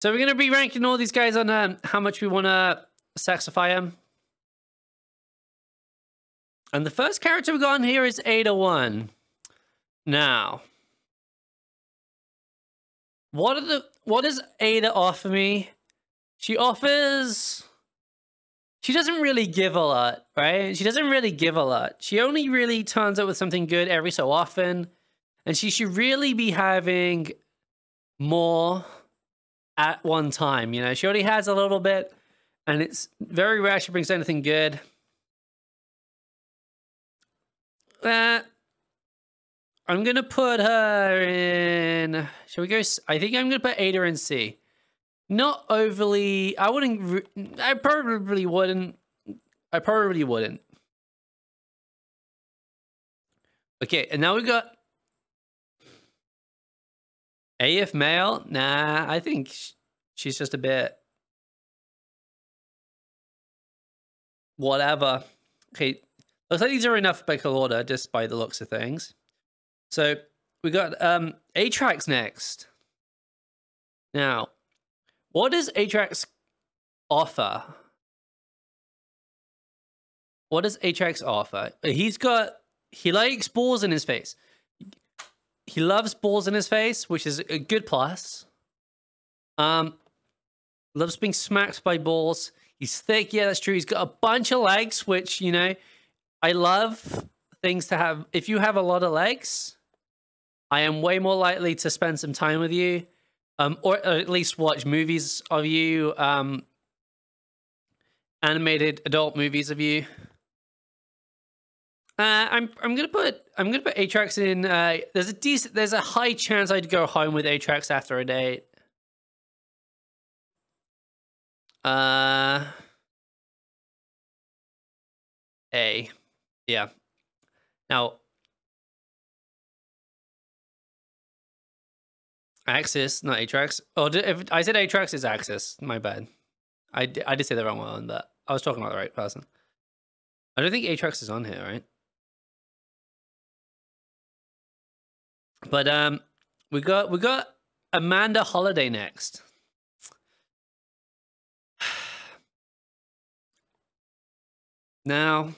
So we're going to be ranking all these guys on how much we want to sexify them. And the first character we got on here is Ada1. Now, what does Ada offer me? She offers... She doesn't really give a lot, right? She doesn't really give a lot. She only really turns up with something good every so often. And she should really be having more at one time, you know? She already has a little bit, and it's very rare she brings anything good. I'm gonna put her in... Shall we go... I think I'm gonna put Ada in C. Not overly... I probably wouldn't. Okay, and now we got... AF male? Nah, I think she's just a bit... whatever. Okay, looks like these are enough by order, just by the looks of things. So, we got Atrax next. Now... What does Atrax offer? What does Atrax offer? He likes balls in his face. He loves balls in his face, which is a good plus. Loves being smacked by balls. He's thick, yeah, that's true. He's got a bunch of legs, which, you know, I love things to have. If you have a lot of legs, I am way more likely to spend some time with you. Or at least watch movies of you, animated adult movies of you. I'm gonna put Atrax in. There's a high chance I'd go home with Atrax after a date. A, yeah. Now. Axis, not Atrax. Oh, if I said Atrax, it's Axis. My bad. I did say the wrong one, but I was talking about the right person. I don't think Atrax is on here, right? But we got Amanda Holiday next. Now,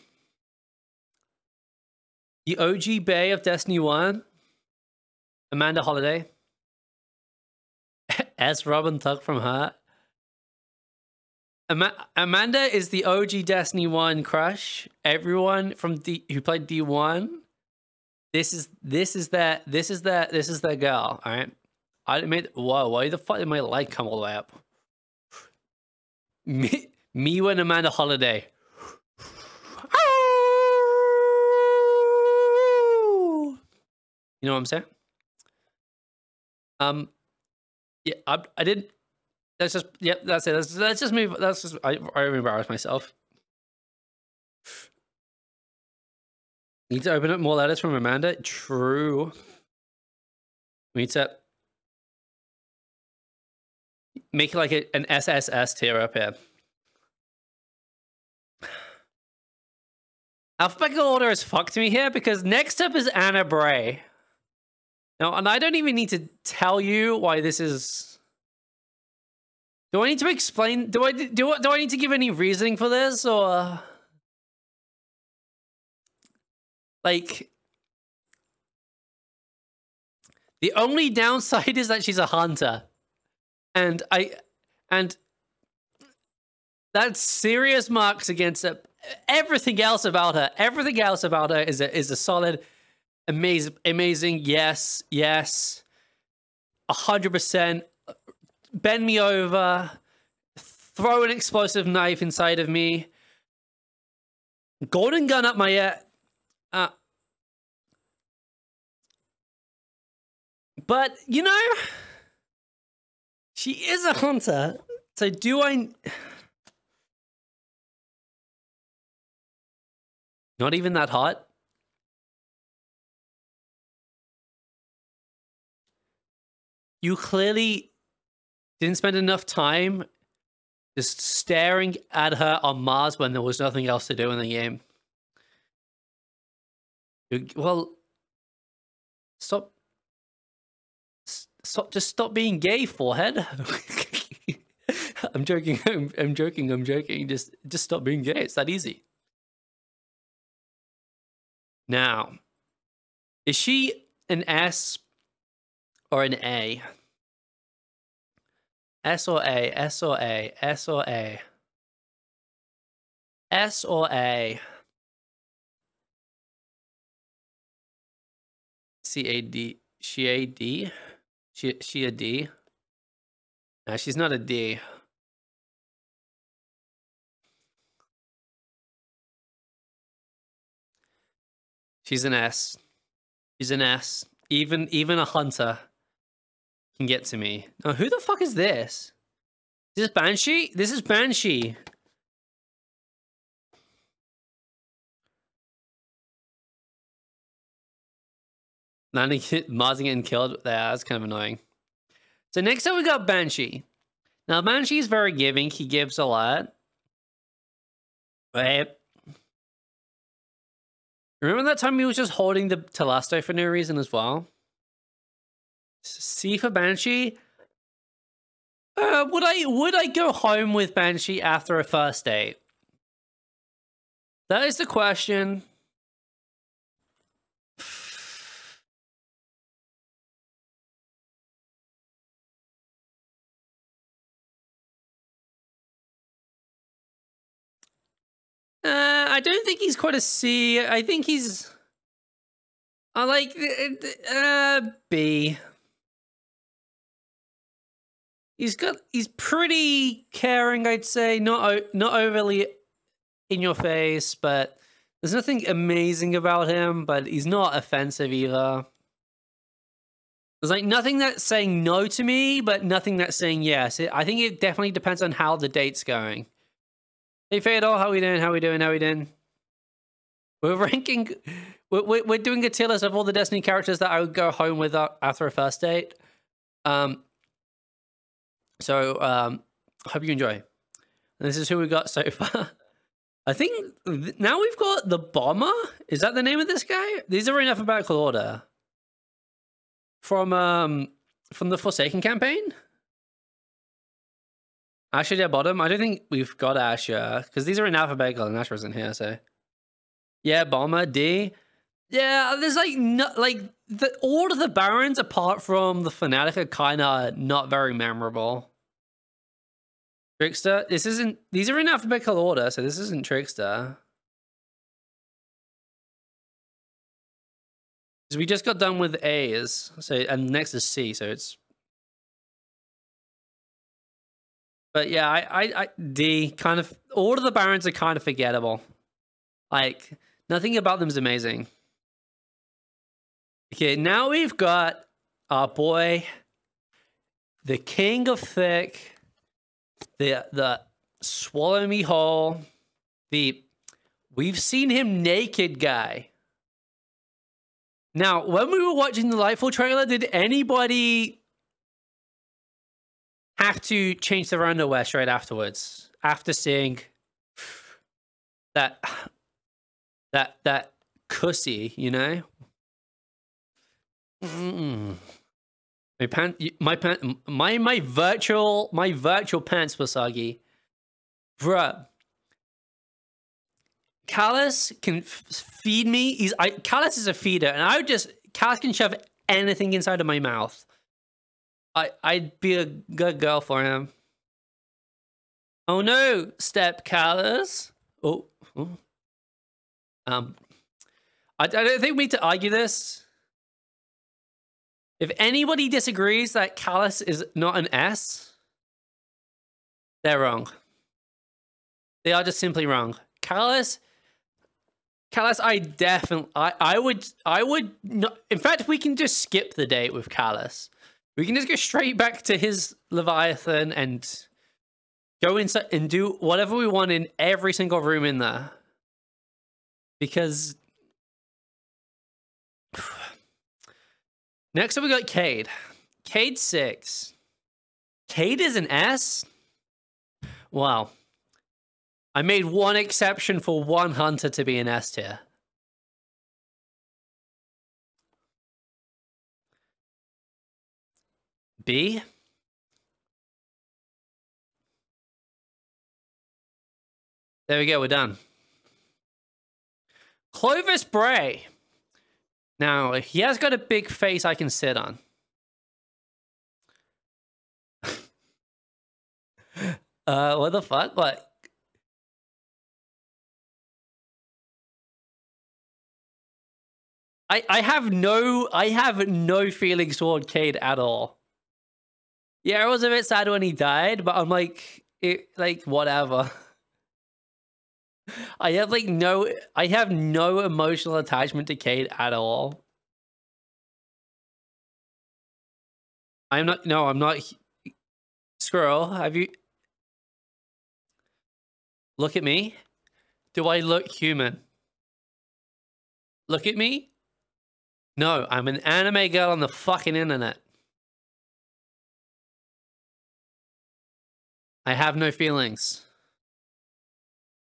the OG Bae of Destiny 1, Amanda Holiday. S. Robin Tuck from her. Amanda is the OG Destiny 1 crush. Everyone from who played D1, this is their girl. All right. I admit, whoa, why the fuck did my light come all the way up? Me and Amanda Holiday. You know what I'm saying? Yeah, I didn't. That's just, yep, that's it. Let's just move. That's just, I embarrassed myself. Need to open up more letters from Amanda. True. We need to make like an SSS tier up here. Alphabetical order is fucked me here because next up is Anna Bray. Now, and I don't even need to tell you why this is. Do I need to explain? Do I need to give any reasoning for this, or like the only downside is that she's a hunter, and that's serious marks against everything else about her. Everything else about her is a solid. Amazing, yes, 100%. Bend me over, throw an explosive knife inside of me, golden gun up my ear. But, you know, she is a hunter, so do I... Not even that hot? You clearly didn't spend enough time just staring at her on Mars when there was nothing else to do in the game. Well, stop. Just stop being gay, forehead. I'm joking. I'm joking. I'm joking. Just stop being gay. It's that easy. Now, is she an S or an A? S or A? S or A? S or A? S or A? C-A-D. She a D? She a D? No, she's not a D. She's an S. She's an S. Even a hunter can get to me. Oh, who the fuck is this? Is this Banshee? This is Banshee. Marsing getting killed. Yeah, that's kind of annoying. So next up we got Banshee. Now Banshee is very giving. He gives a lot. Right. Remember that time he was just holding the Telesto for no reason as well? C for Banshee. Would I go home with Banshee after a first date? That is the question. I don't think he's quite a C. I think he's... I like... B. He's pretty caring, I'd say. Not overly in your face, but there's nothing amazing about him, but he's not offensive either. There's like nothing that's saying no to me, but nothing that's saying yes. I think it definitely depends on how the date's going. Hey Fador, how we doing? How we doing? How we doing? We're ranking... We're doing a tier list of all the Destiny characters that I would go home with after a first date. Hope you enjoy. And this is who we got so far. I think now we've got the Bomber. Is that the name of this guy? These are in alphabetical order. From the Forsaken campaign? Asher at bottom. I don't think we've got Asher because these are in alphabetical and Asher isn't here. So yeah, Bomber D. Yeah, there's like all of the Barons apart from the Fanatic are kind of not very memorable. Trickster. These are in alphabetical order, so this isn't Trickster. Because we just got done with A's, so and next is C, so it's. But yeah, I D kind of all of the Barons are kind of forgettable. Like nothing about them is amazing. Okay, now we've got our boy, the King of Thick, the Swallow Me Whole, we've seen him naked guy. Now, when we were watching the Lightfall trailer, did anybody have to change their underwear straight afterwards? After seeing that cussy, you know? My virtual pants were soggy. Bruh. Callus can feed me. Callus is a feeder, and Callus can shove anything inside of my mouth. I'd be a good girl for him. Oh no, step Callus. Oh. I don't think we need to argue this. If anybody disagrees that Callus is not an S, they're wrong. They are just simply wrong. Callus, I would not. In fact, we can just skip the date with Callus. We can just go straight back to his Leviathan and go inside and do whatever we want in every single room in there. Because next up we got Cade. Cade 6. Cade is an S? Wow. I made one exception for one hunter to be an S tier. B? There we go. We're done. Clovis Bray. Now, he has got a big face I can sit on. What the fuck? What? I have no feelings toward Cade at all. Yeah, I was a bit sad when he died, but I'm like, whatever. I have no emotional attachment to Cade at all. I'm not. Squirrel, have you? Look at me. Do I look human? Look at me. No, I'm an anime girl on the fucking internet. I have no feelings.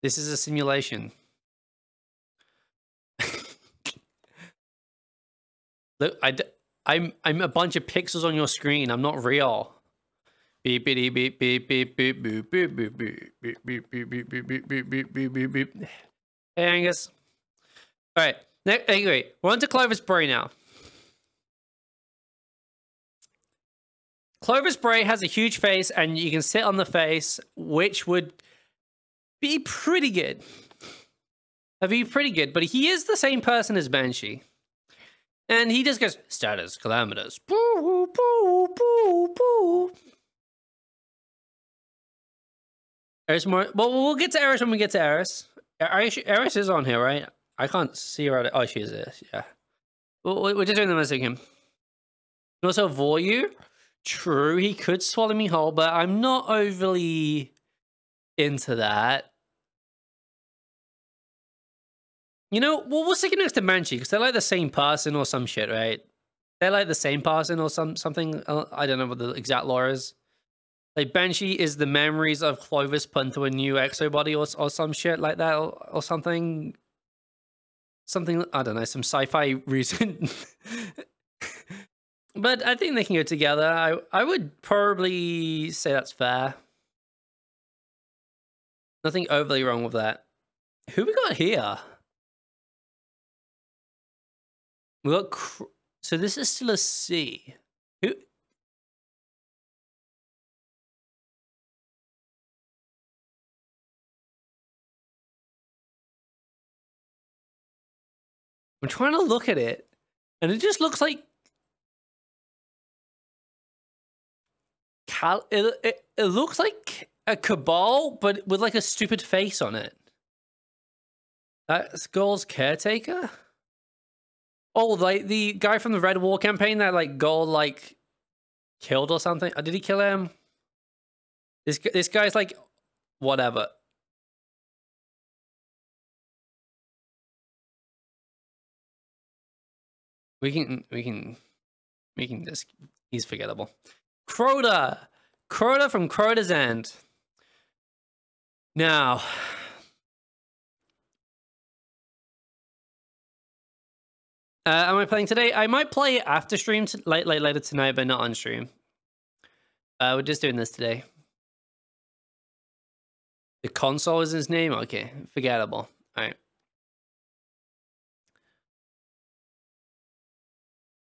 This is a simulation. Look, I'm a bunch of pixels on your screen. I'm not real. Beep beep beep beep beep beep beep beep beep beep beep beep beep beep beep beep beep beep beep. Hey Angus. All right. Anyway, we're on to Clovis Bray now. Clovis Bray has a huge face, and you can sit on the face, which would be pretty good. That'd be pretty good, but he is the same person as Banshee. And he just goes, status, calamitous. Boo, boo, boo, boo. Eris more. Well, we'll get to Eris when we get to Eris. Eris is on here, right? I can't see her. Oh, she is this. Yeah. We're just doing the message him. And also, Voyu. True, he could swallow me whole, but I'm not overly into that. You know, well, we'll stick it next to Banshee because they're like the same person or some shit, right? They're like the same person or something. I don't know what the exact lore is. Like Banshee is the memories of Clovis put into a new exo body or some shit like that or something. Something, I don't know, some sci-fi reason. But I think they can go together. I would probably say that's fair. Nothing overly wrong with that. Who we got here? We got... So this is still a C. Who... I'm trying to look at it, and it just looks like... It looks like a Cabal, but with like a stupid face on it. That's Goal's caretaker? Oh, like the guy from the Red War campaign that like Goal like killed or something. Did he kill him? This guy's like whatever. We can just, he's forgettable. Crota from Crota's End. Now, am I playing today? I might play after stream, later tonight, but not on stream. We're just doing this today. The console is his name? Okay, forgettable. All right.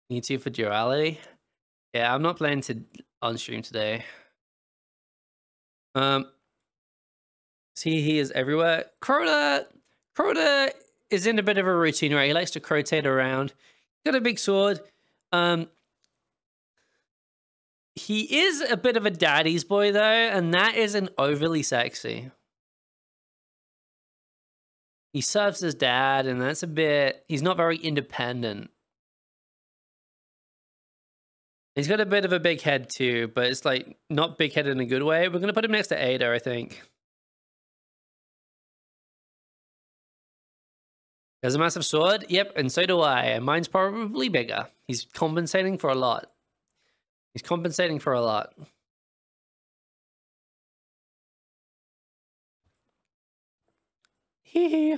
Need to for duality. Yeah, I'm not playing on stream today. See, he is everywhere. Crota is in a bit of a routine, right? He likes to rotate around. Got a big sword. He is a bit of a daddy's boy though, and that isn't overly sexy. He serves his dad, and that's a bit... He's not very independent. He's got a bit of a big head too, but it's like not big head in a good way. We're going to put him next to Ada, I think. He has a massive sword. Yep, and so do I. And mine's probably bigger. He's compensating for a lot. He's compensating for a lot. Hee.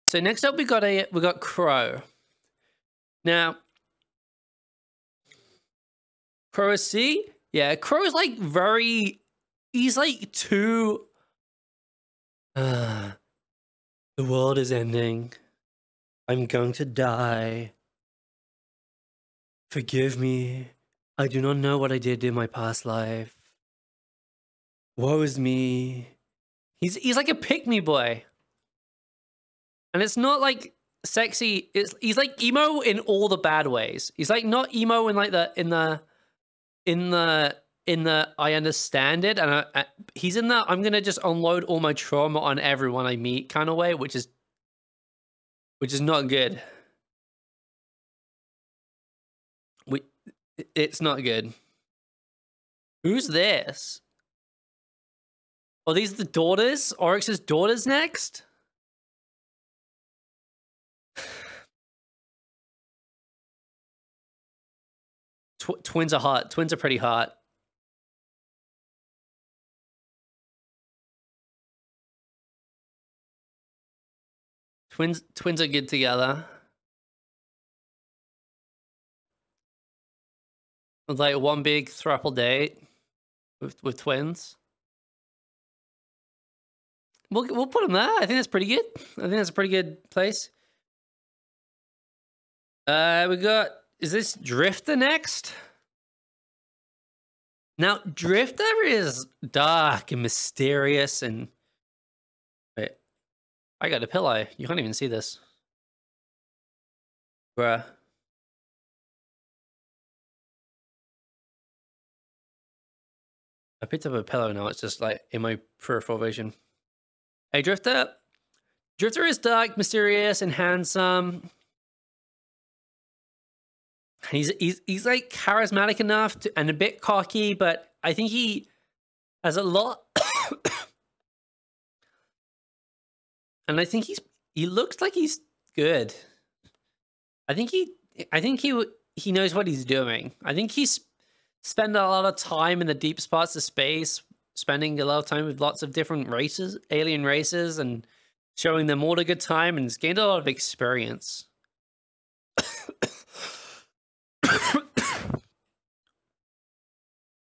So next up we got Crow. Now, Crow is C? Yeah, Crow's like very... He's like too The world is ending. I'm going to die. Forgive me. I do not know what I did in my past life. Woe is me. He's like a pick-me boy. And it's not like sexy. He's like emo in all the bad ways. He's like not emo in like in the I understand it, and he's in the I'm gonna just unload all my trauma on everyone I meet kind of way, which is not good. It's not good. Who's this? Are these the daughters? Oryx's daughters next? Twins are hot. Twins are pretty hot. Twins are good together. It's like one big throuple date with twins. We'll put them there. I think that's pretty good. I think that's a pretty good place. We got, is this Drifter next? Now, Drifter is dark and mysterious and... Wait. I got a pillow. You can't even see this. Bruh. I picked up a pillow now. It's just like in my peripheral vision. Hey, Drifter. Drifter is dark, mysterious, and handsome. He's like charismatic enough to, and a bit cocky, but I think he has a lot. And I think he looks like he's good. I think he knows what he's doing. I think he's spent a lot of time in the deep spots of space, spending a lot of time with lots of different races, alien races, and showing them all a good time, and he's gained a lot of experience.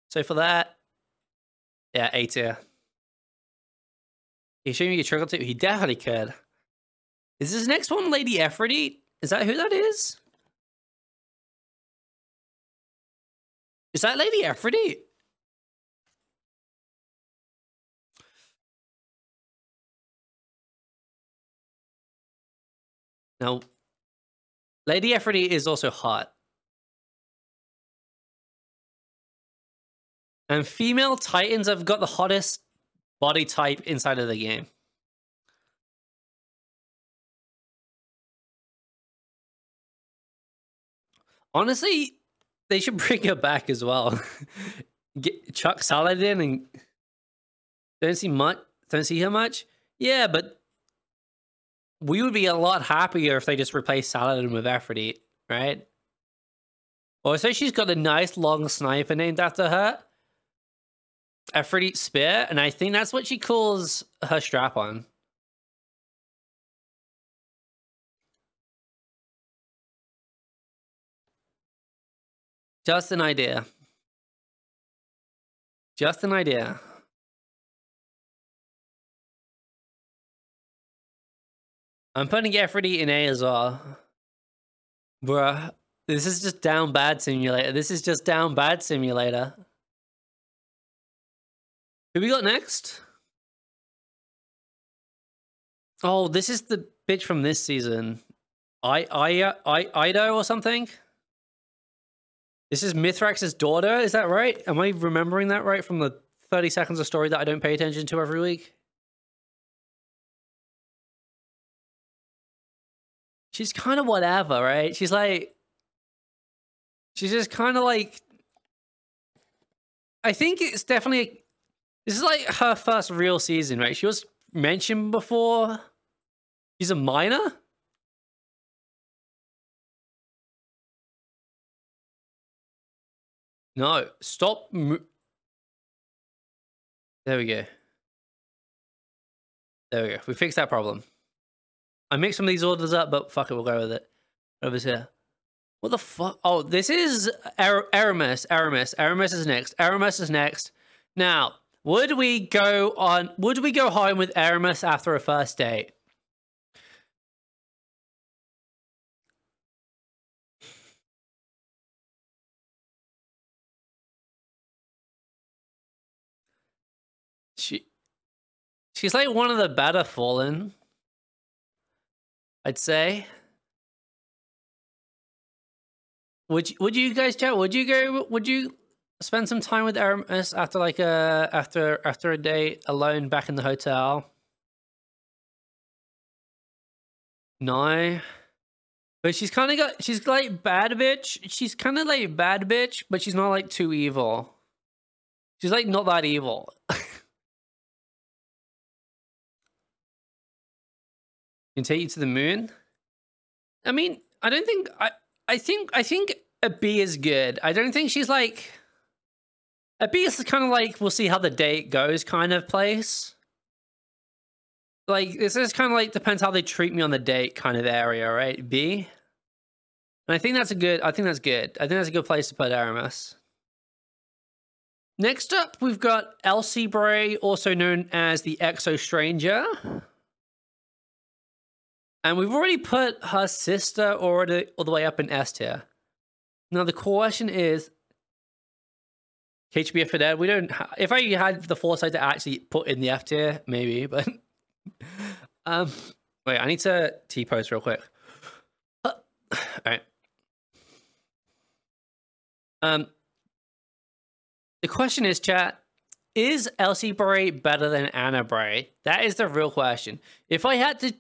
So for that, yeah, A tier. He showed me a trickle too. He definitely could. Is this next one Lady Aphrodite? Is that who that is? Is that Lady Aphrodite? Now, Lady Aphrodite is also hot. And female Titans have got the hottest body type inside of the game. Honestly, they should bring her back as well. Get Chuck Saladin and don't see her much. Yeah, but we would be a lot happier if they just replaced Saladin with Aphrodite, right? Also, she's got a nice long sniper named after her. Aphrodite Spear, and I think that's what she calls her strap-on. Just an idea. Just an idea. I'm putting Aphrodite in A as well. Bruh, this is just down bad simulator. This is just down bad simulator. Who we got next? Oh, this is the bitch from this season. Ido or something? This is Mithrax's daughter, is that right? Am I remembering that right from the 30 seconds of story that I don't pay attention to every week? She's kind of whatever, right? She's just kind of like... I think it's definitely... This is like her first real season, right? She was mentioned before. She's a minor? No, stop. There we go. There we go. We fixed that problem. I mixed some of these orders up, but fuck it, we'll go with it. Over here. What the fuck? Oh, this is Aramis. Aramis is next. Aramis is next. Now, Would we go home with Aramis after a first date? She's like one of the better fallen, I'd say. Would you guys chat? Would you spend some time with Aramis after like after a date alone back in the hotel? No. But she's like bad bitch. She's kind of like bad bitch, but she's not like too evil. She's like not that evil. Can take you to the moon. I mean, I don't think I think a B is good. I don't think she's like a B is kind of like we'll see how the date goes kind of place. Like this is kind of like depends how they treat me on the date kind of area, right? B. And I think that's good. I think that's a good place to put Aramis. Next up, we've got Elsie Bray, also known as the Exo Stranger. And we've already put her sister all the way up in S tier. Now the question is, HBF for Dead. We don't. If I had the foresight to actually put in the F tier, maybe. But wait, I need to T-pose real quick. All right. The question is, chat, is Elsie Bray better than Anna Bray? That is the real question. If I had to.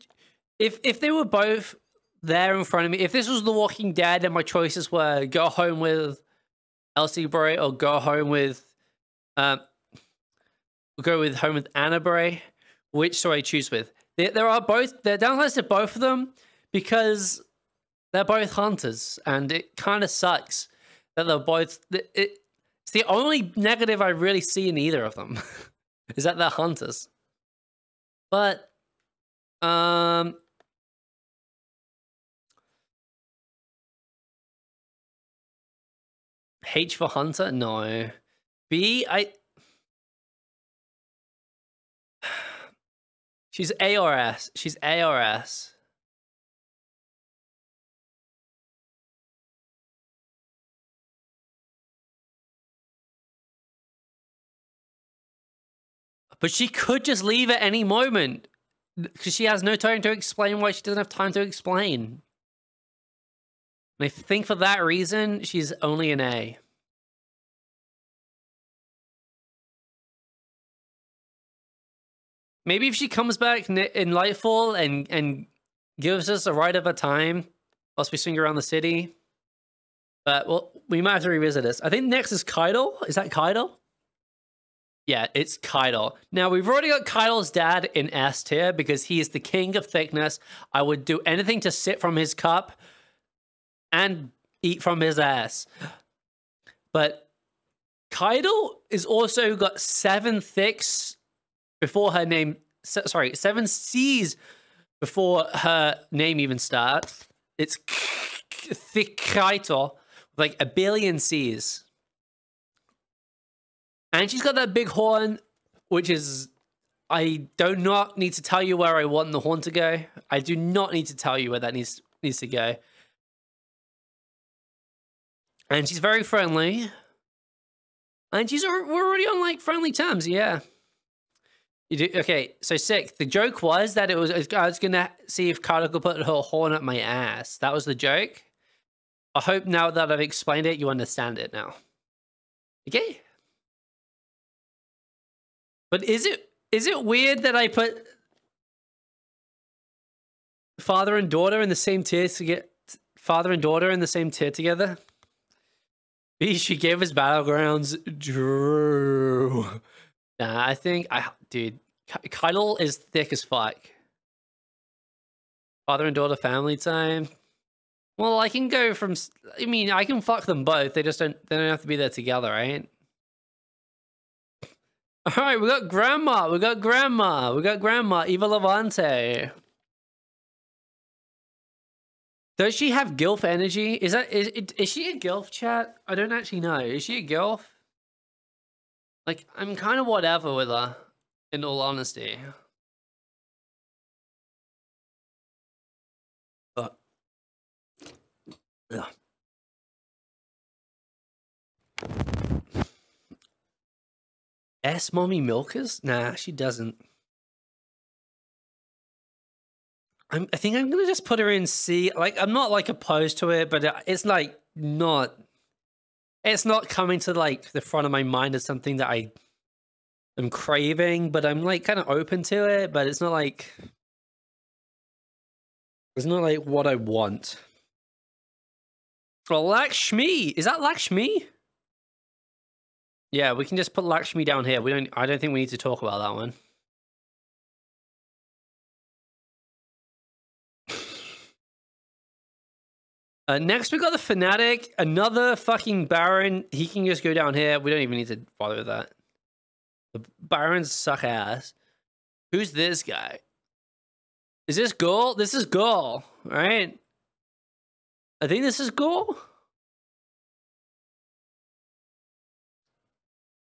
If they were both there in front of me, if this was The Walking Dead and my choices were go home with Elsie Bray or go home with home with Anna Bray, which do I choose with? There are both. There are downsides to both of them because they're both hunters, and it kind of sucks that they're both. It's the only negative I really see in either of them is that they're hunters. But H for Hunter? No. B, she's ARS. She's ARS. But she could just leave at any moment because she has no time to explain why she doesn't have time to explain. And I think for that reason, she's only an A. Maybe if she comes back in Lightfall and gives us a ride of a time whilst we swing around the city. But, well, we might have to revisit this. I think next is Kydal. Is that Kydal? Yeah, it's Kydal. Now, we've already got Kydal's dad in S tier because he is the king of thickness. I would do anything to sit from his cup and eat from his ass. But Kydal is also got 7 thicks before her name. Sorry, 7 C's before her name even starts. It's thick Kydal, like a billion C's. And she's got that big horn, which is, I do not need to tell you where I want the horn to go. I do not need to tell you where that needs to go. And she's very friendly. And we're already on like friendly terms, yeah. Okay, so sick. The joke was that I was gonna see if Carla could put her horn up my ass. That was the joke. I hope now that I've explained it, you understand it now. Okay. But is it weird that I put father and daughter in the same tier to get father and daughter in the same tier together? She gave us Battlegrounds. Drew. Nah, I think dude, Kydal is thick as fuck. Father and daughter family time. Well, I can go from. I mean, I can fuck them both. They don't have to be there together, right? All right, we got Grandma. Eva Levante. Does she have GILF energy? Is she a GILF, chat? I don't actually know. Is she a GILF? Like, I'm kind of whatever with her, in all honesty. But, ugh. S Mommy Milkers? Nah, she doesn't. I think I'm gonna just put her in C. Like, I'm not like opposed to it, but it's like not. It's not coming to like the front of my mind as something that I am craving. But I'm like kind of open to it. But it's not like what I want. Well, Lakshmi, is that Lakshmi? Yeah, we can just put Lakshmi down here. I don't think we need to talk about that one. Next, we got the Fanatic, another fucking Baron. He can just go down here. We don't even need to bother with that. The Barons suck ass. Who's this guy? Is this Gaul? This is Gaul, right? I think this is Gaul.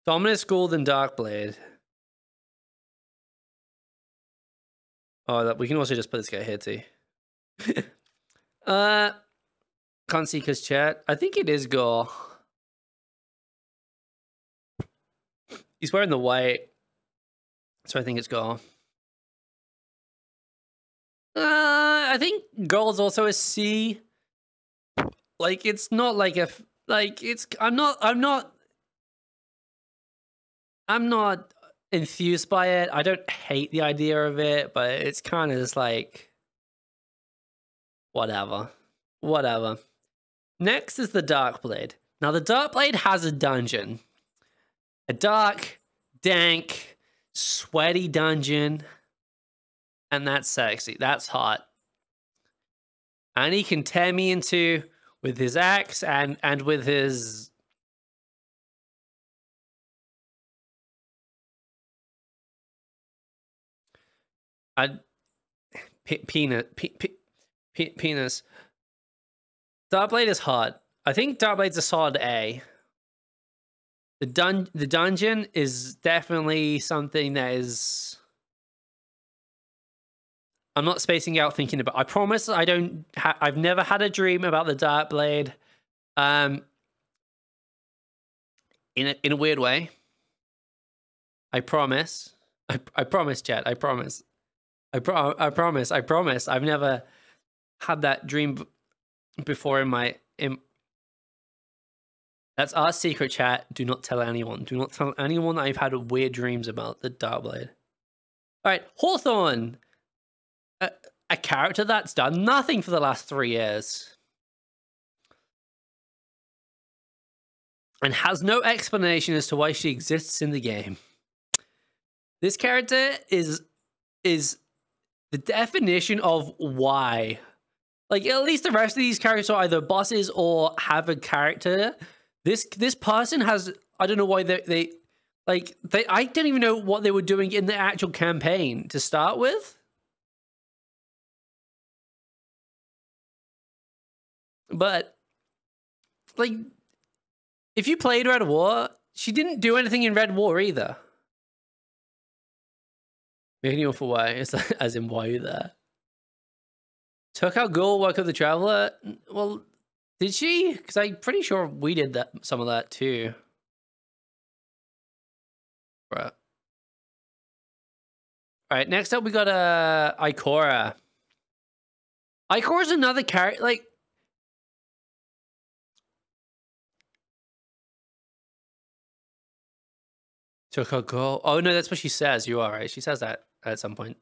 Dominus, Gold, and Darkblade. Oh, we can also just put this guy here too. Can't see because chat. I think it is Gaul. He's wearing the white, so I think it's Gaul. I think Gaul is also a C. Like, it's not like a it's. I'm not enthused by it. I don't hate the idea of it, but it's kind of just like whatever. Next is the Darkblade. Now, the Darkblade has a dungeon. A dark, dank, sweaty dungeon. And that's sexy. That's hot. And he can tear me into with his axe and with his... penis. Darkblade is hot. I think Darkblade's a solid A. The dungeon is definitely something that is... I'm not spacing out thinking about... I promise I've never had a dream about the Darkblade. In a weird way. I promise. I promise, chat. I promise. I promise. I've never had that dream before in my... That's our secret, chat. Do not tell anyone. Do not tell anyone that I've had weird dreams about the Darkblade. Alright, Hawthorne. A character that's done nothing for the last 3 years. And has no explanation as to why she exists in the game. This character is the definition of why. Like, at least the rest of these characters are either bosses or have a character. This person has... I don't know why they I don't even know what they were doing in the actual campaign to start with. But, like, if you played Red War, she didn't do anything in Red War either. Making you for why, as in why you there. Took out Ghoul, woke up the Traveler. Well, did she? Because I'm pretty sure we did some of that too. Right. Alright, next up we got Ikora. Ikora's another character, like... Took out Ghoul. Oh no, that's what she says. You are right. She says that at some point.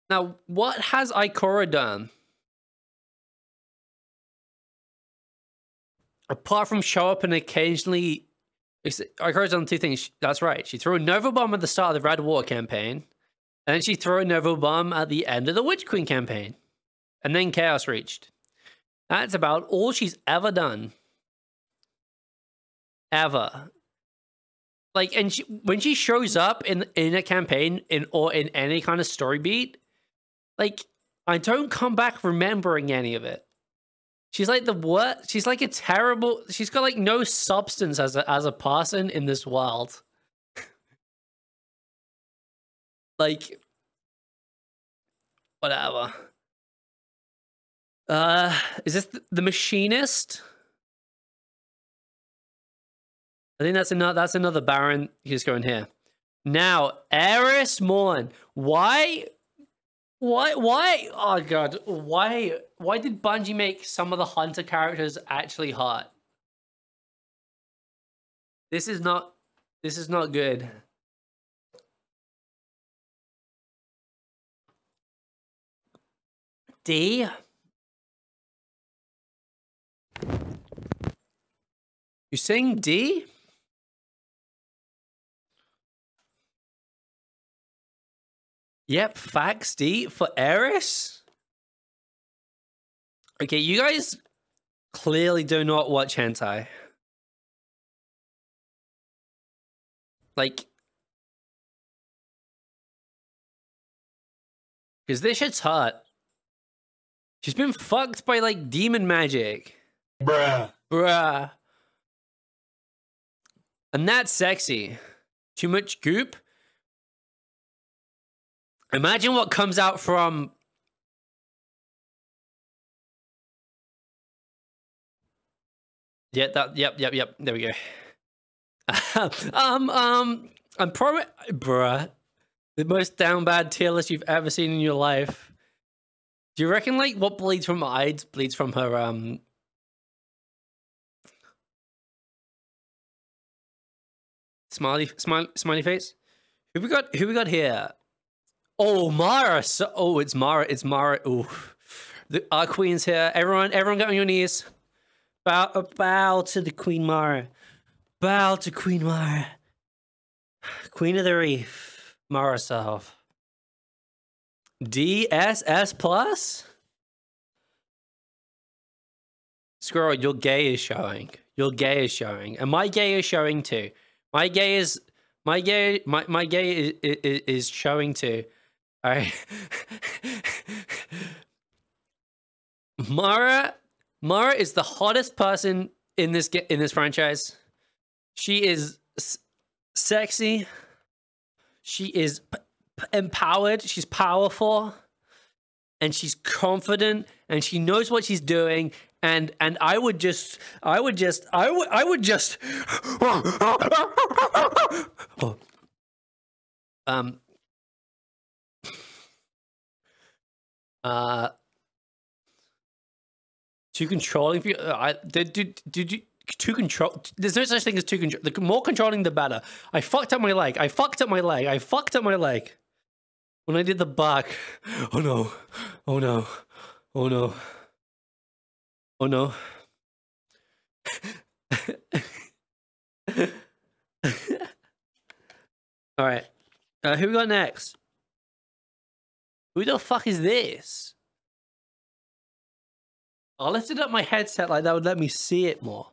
Now, what has Ikora done? Apart from show up and occasionally... Ikora's done 2 things. That's right. She threw a Nova Bomb at the start of the Red War campaign. And then she threw a Nova Bomb at the end of the Witch Queen campaign. And then Chaos reached. That's about all she's ever done. Ever. Like, and when she shows up in a campaign or in any kind of story beat, like, I don't come back remembering any of it. She's like the what? She's like a terrible. She's got like no substance as a person in this world. Like, whatever. Is this the machinist? I think that's another Baron. He's going here. Now, Eris Morn. Why? Oh god, why did Bungie make some of the hunter characters actually hot? This is not good. D? You saying D? Yep, facts D for Eris. Okay, you guys clearly do not watch hentai. Like, because this shit's hot. She's been fucked by like demon magic. Bruh. And that's sexy. Too much goop? Imagine what comes out from... Yep. There we go. I'm probably... Bruh. The most down bad tier list you've ever seen in your life. Do you reckon, like, what bleeds from eyes bleeds from her, smiley face? Who we got here? Oh, Mara. It's Mara. Ooh. Our queen's here. Everyone get on your knees. Bow to the Queen Mara. Bow to Queen Mara. Queen of the Reef. Mara herself. DSS plus? Squirrel, your gay is showing. And my gay is showing too. My gay is showing too. All right. Mara is the hottest person in this franchise. She is sexy. She is empowered. She's powerful, and she's confident, and she knows what she's doing. And I would just. Oh. Too controlling for you. Did you too control? There's no such thing as too control. The more controlling, the better. I fucked up my leg. When I did the buck. Oh no. All right. Who we got next? Who the fuck is this? I lifted up my headset like that would let me see it more.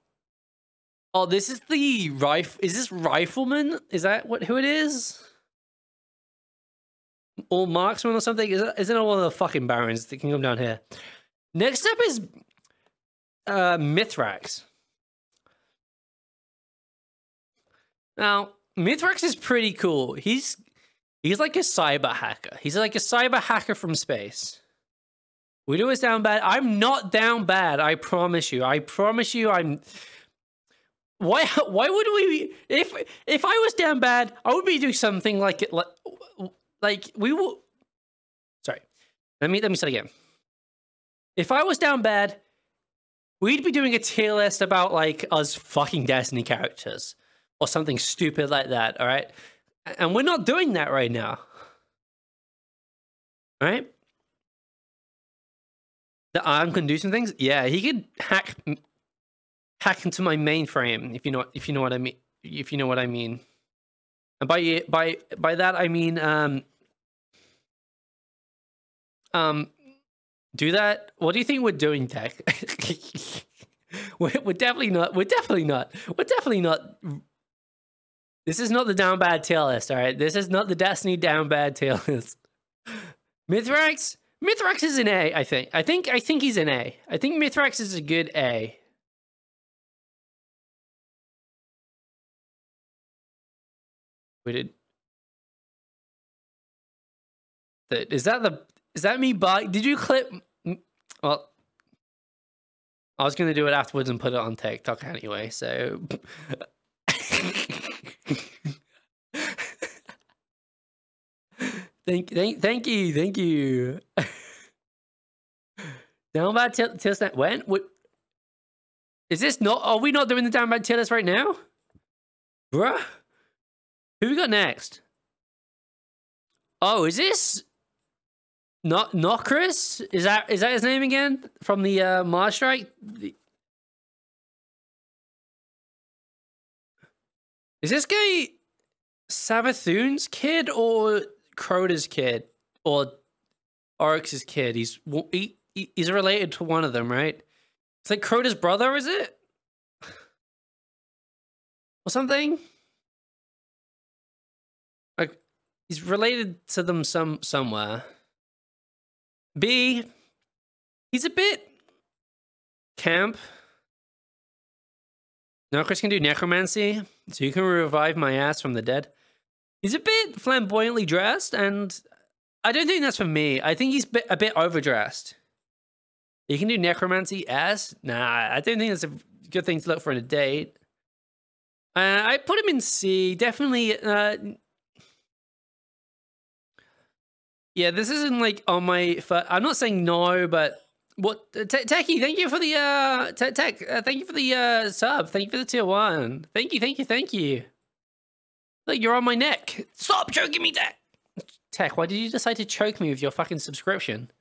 Oh, this is the Is this Rifleman? Is that who it is? Or Marksman or something? Isn't it one of the fucking Barons that can come down here? Next up is Mithrax. Now, Mithrax is pretty cool. He's like a cyber hacker. He's like a cyber hacker from space. Weeto is down bad. I'm not down bad. I promise you. I'm. Why would we? If I was down bad, I would be doing something like it. Like we will. Sorry. Let me start again. If I was down bad, we'd be doing a tier list about like us fucking Destiny characters or something stupid like that. All right. And we're not doing that right now. All right. The arm can do some things. Yeah, he could hack into my mainframe if you know what I mean. If you know what I mean. And by that I mean do that. What do you think we're doing, Tech? we're definitely not. This is not the down bad tier list, all right? This is not the Destiny down bad tier list. Mithrax Mithrax is an A, I think. I think he's an A. I think Mithrax is a good A. We did. Is that me bug? Did you clip? Well, I was gonna do it afterwards and put it on TikTok anyway. So. Thank you. Down bad tier list. When? What? Is this not? Are we not doing the down bad tier list right now, bruh? Who we got next? Oh, is this not Chris? Is that his name again from the Mars strike? Is this guy Savathun's kid or Crota's kid or Oryx's kid? He's related to one of them, right? It's like Crota's brother, is it? Or something? Like he's related to them somewhere. B, he's a bit camp. Now Chris can do necromancy, so you can revive my ass from the dead. He's a bit flamboyantly dressed, and I don't think that's for me. I think he's a bit overdressed. You can do necromancy ass? Nah, I don't think that's a good thing to look for in a date. I put him in C, definitely. Yeah, this isn't like on my. I'm not saying no, but what? Techie, thank you for the tech. Thank you for the sub. Thank you for the tier 1. Thank you. Look, you're on my neck. Stop choking me, Tech. Why did you decide to choke me with your fucking subscription?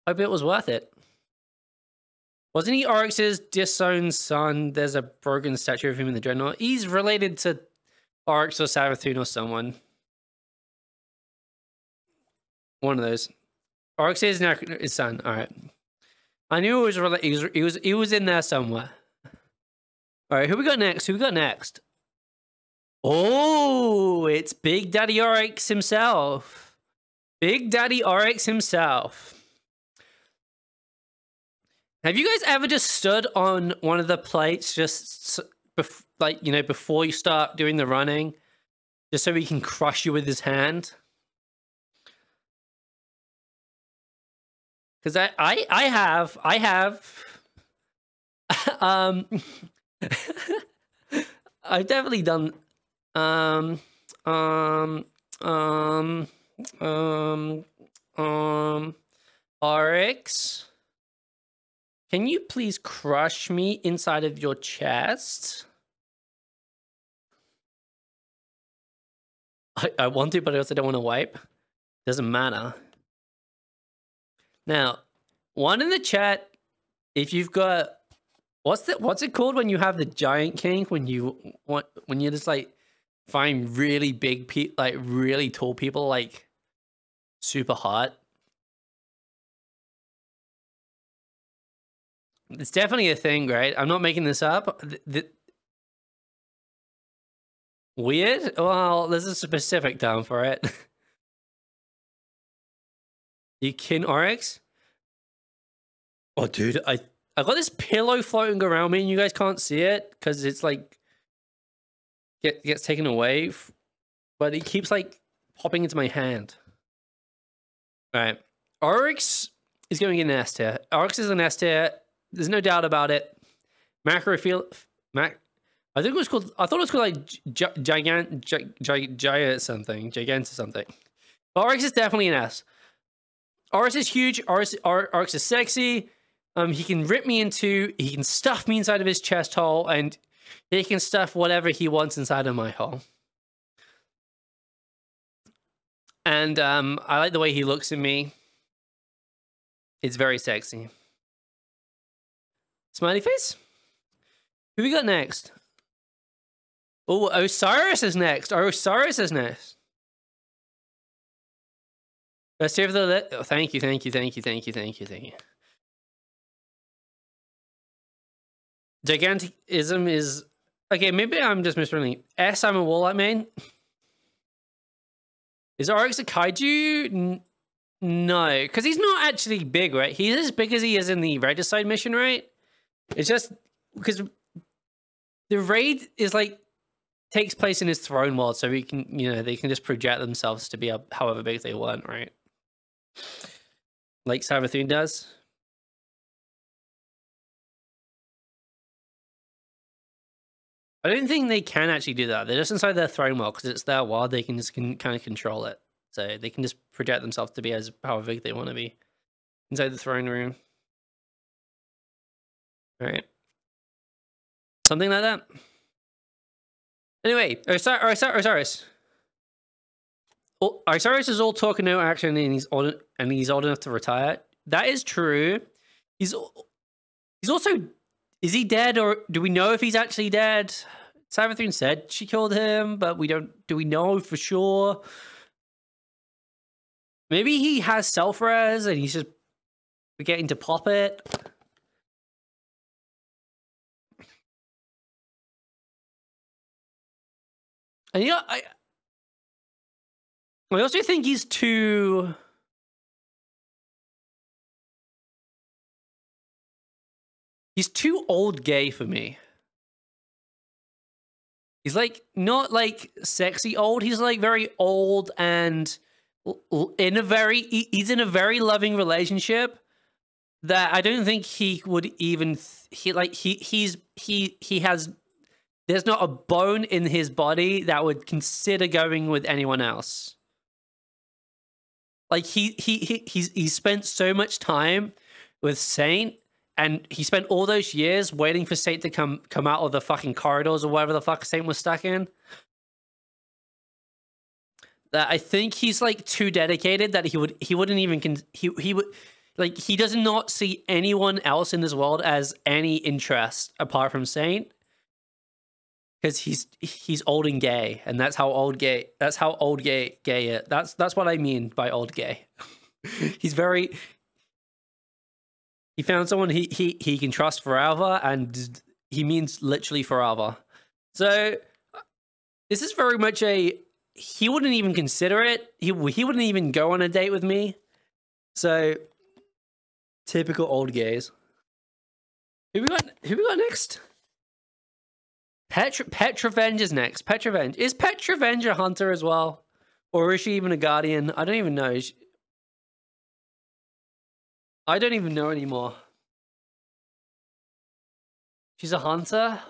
Hope it was worth it. Wasn't he Oryx's disowned son? There's a broken statue of him in the Dreadnought. He's related to Oryx or Savathun or someone. One of those. Oryx is now his son. All right. I knew it was related. He was in there somewhere. All right. Who we got next? Oh, it's Big Daddy Oryx himself. Have you guys ever just stood on one of the plates before you start doing the running, just so he can crush you with his hand? Because I have I've definitely done Oryx, can you please crush me inside of your chest? I want to, but I also don't want to wipe. Doesn't matter. Now, one in the chat, if you've got what's it called when you have the giant kink, when you just like find really big really tall people like super hot. It's definitely a thing, right? I'm not making this up. Weird? Well, there's a specific term for it. You kin Oryx? Oh, dude, I got this pillow floating around me, and you guys can't see it because it's like gets taken away, but it keeps like popping into my hand. All right, Oryx is going in S tier. Oryx is an S tier. There's no doubt about it. I thought it was called like Gigant something. But Oryx is definitely an S. Oryx is huge. Oryx is sexy. He can rip me into. He can stuff me inside of his chest hole, and he can stuff whatever he wants inside of my hole. And I like the way he looks at me. It's very sexy. Smiley face. Who we got next? Oh, Osiris is next. Let's see if the oh, thank you. Gigantism is okay. Maybe I'm just misreading. S. I'm a Warlock main. Is Oryx a kaiju? No, because he's not actually big, right? He's as big as he is in the Regicide mission, right? It's just because the raid is like takes place in his throne world, so we can, they can just project themselves to be however big they want, right? Like Savathun does. I don't think they can actually do that. They're just inside their throne world because it's their world. They can just kind of control it, so they can just project themselves to be as however big they want to be inside the throne room. All right, something like that. Anyway, Osiris. Osiris is all talk and no action, and he's old enough to retire. That is true. He's also. Is he dead, or do we know if he's actually dead? Savathun said she killed him, but we don't. Do we know for sure? Maybe he has self-res and he's just forgetting to pop it. And I also think he's too. He's too old gay for me. He's like not like sexy old. He's like very old and in a very he's in a very loving relationship that I don't think he would even he has there's not a bone in his body that would consider going with anyone else. Like he's spent so much time with Saint. And he spent all those years waiting for Saint to come out of the fucking corridors or whatever the fuck Saint was stuck in. That I think he's like too dedicated that he wouldn't even he would like he does not see anyone else in this world as any interest apart from Saint. Because he's old and gay, and that's how old gay is. That's what I mean by old gay. He's very. He found someone he can trust forever, and he means literally forever. So this is very much he wouldn't even consider it. He wouldn't even go on a date with me. So typical old gays. Who we got next? Petravenge is next. Petravenge. Is Petravenge a hunter as well? Or is she even a guardian? I don't even know. I don't even know anymore. She's a hunter.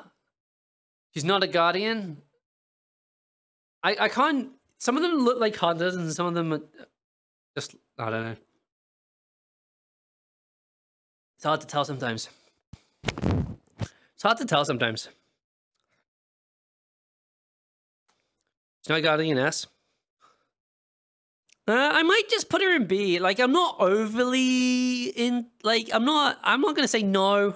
She's not a guardian. I can't. Some of them look like hunters, and some of them are just. I don't know. It's hard to tell sometimes. It's hard to tell sometimes. She's not a guardian S. I might just put her in B. Like, I'm not overly in. Like, I'm not gonna say no.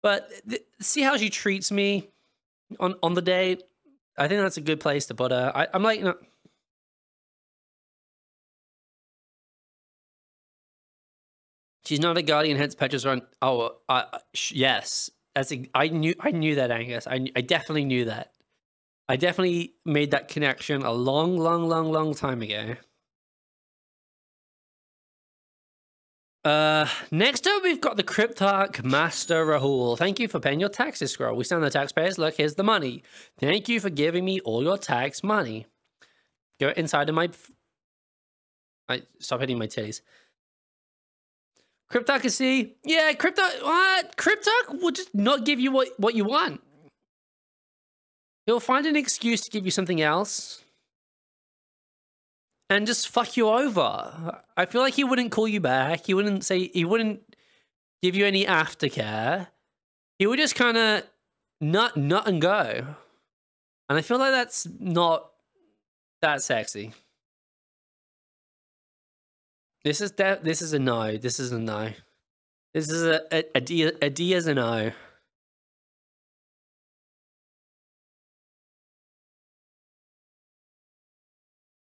But see how she treats me on the date. I think that's a good place to put her. I'm like, she's not a guardian. Hence, Petra's run. Oh, yes. I knew that, Angus. I definitely knew that. I definitely made that connection a long time ago. Next up, we've got the Cryptarch Master Rahul. Thank you for paying your taxes, Scroll. We send the taxpayers. Look, here's the money. Thank you for giving me all your tax money. Go inside of my... Stop hitting my titties. Cryptarch is C. Yeah, Cryptarch... What? Cryptarch will just not give you what you want. He'll find an excuse to give you something else. And just fuck you over. I feel like he wouldn't call you back. He wouldn't give you any aftercare. He would just kind of nut and go. And I feel like that's not that sexy. This is a no. This is a no. This is a D as a no.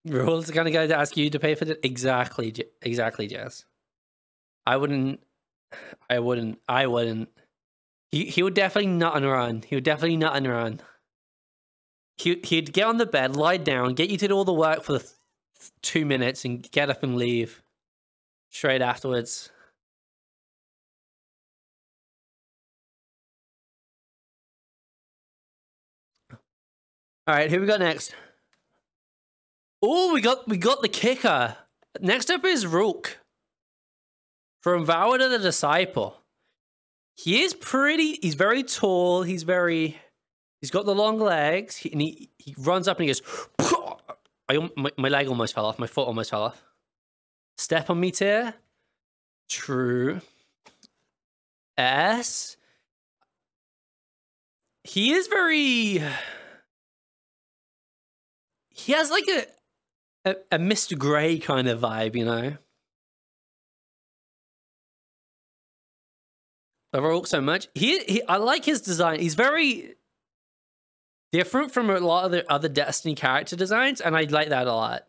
Rules gonna go to ask you to pay for it. Exactly, Jess. I wouldn't. He would definitely nut and run. He would definitely nut and run. He'd get on the bed, lie down, get you to do all the work for the 2 minutes and get up and leave straight afterwards. All right, who we got next? Oh, we got the kicker. Next up is Rook from Vow to the Disciple. He is pretty. He's very tall. He's got the long legs. He runs up and he goes. My leg almost fell off. My foot almost fell off. Step on me, tear. True. S. He is very. He has like a Mr. Grey kind of vibe, you know. I rock so much. I like his design. He's very different from a lot of the other Destiny character designs, and I like that a lot.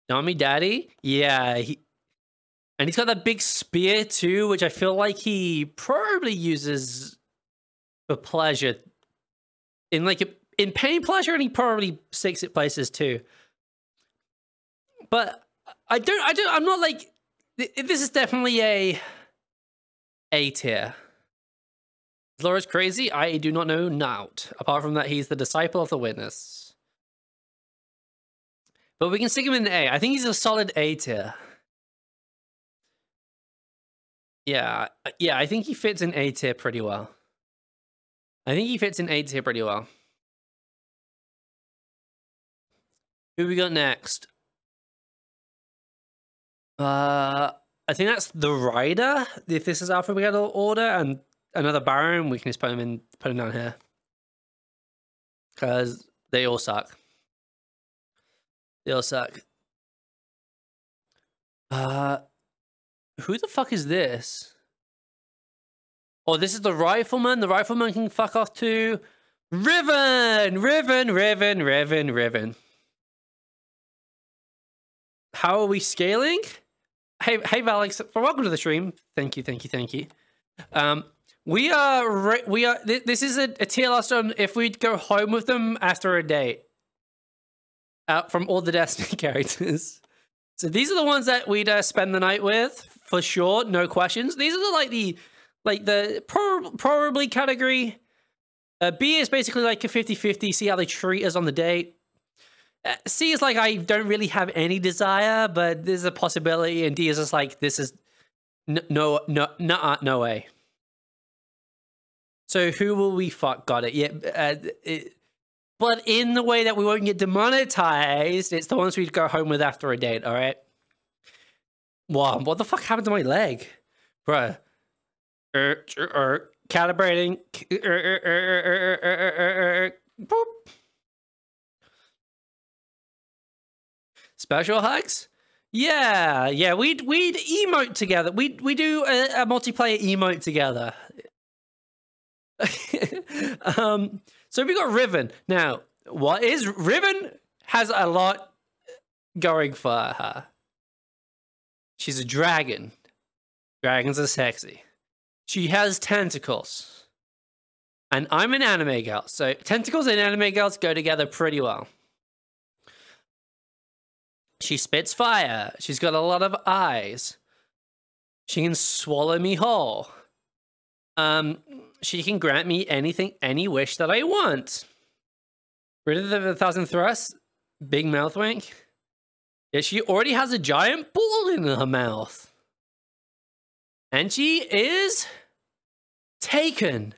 Nami Daddy, yeah, and he's got that big spear too, which I feel like he probably uses for pleasure, in pain pleasure, and he probably sticks it places too. But I'm not like, this is definitely A tier. Is Laura's crazy? I do not know not. Apart from that, he's the disciple of the witness. But we can stick him in A. I think he's a solid A tier. Yeah, I think he fits in A tier pretty well. Who we got next? I think that's the Rider. If this is alphabetical order, and another Baron, we can just put him down here. Because they all suck. Who the fuck is this? Oh, this is the Rifleman. The Rifleman can fuck off too. Riven. How are we scaling? Hey, Alex, welcome to the stream. Thank you. We are. This is a tier list on if we'd go home with them after a date. From all the Destiny characters. So these are the ones that we'd spend the night with for sure, no questions. These are the probably category. B is basically like a 50-50. See how they treat us on the date. C is like I don't really have any desire, but there's a possibility. And D is just like this is no way. So who will we fuck? Got it. Yeah. But in the way that we won't get demonetized, it's the ones we'd go home with after a date. All right. Wow. What the fuck happened to my leg, bruh? Calibrating. Boop. Special hugs? Yeah. We'd emote together. We do a multiplayer emote together. So we got Riven. Now, what is Riven? Has a lot going for her. She's a dragon. Dragons are sexy. She has tentacles. And I'm an anime girl, so tentacles and anime girls go together pretty well. She spits fire. She's got a lot of eyes. She can swallow me whole. She can grant me anything, any wish that I want. Rid of the 1,000 thrusts. Big mouth wink. Yeah, she already has a giant ball in her mouth. And she is taken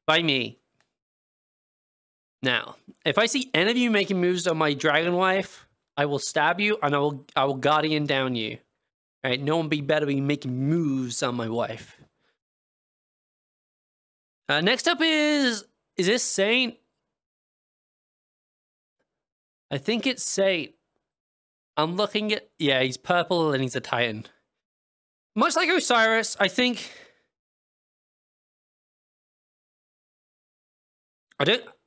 by me. Now, if I see any of you making moves on my dragon wife, I will stab you and I will guardian down you. All right, no one better be making moves on my wife. Next up is this Saint? I think it's Saint. I'm looking at, yeah, he's purple and he's a Titan. Much like Osiris, I think.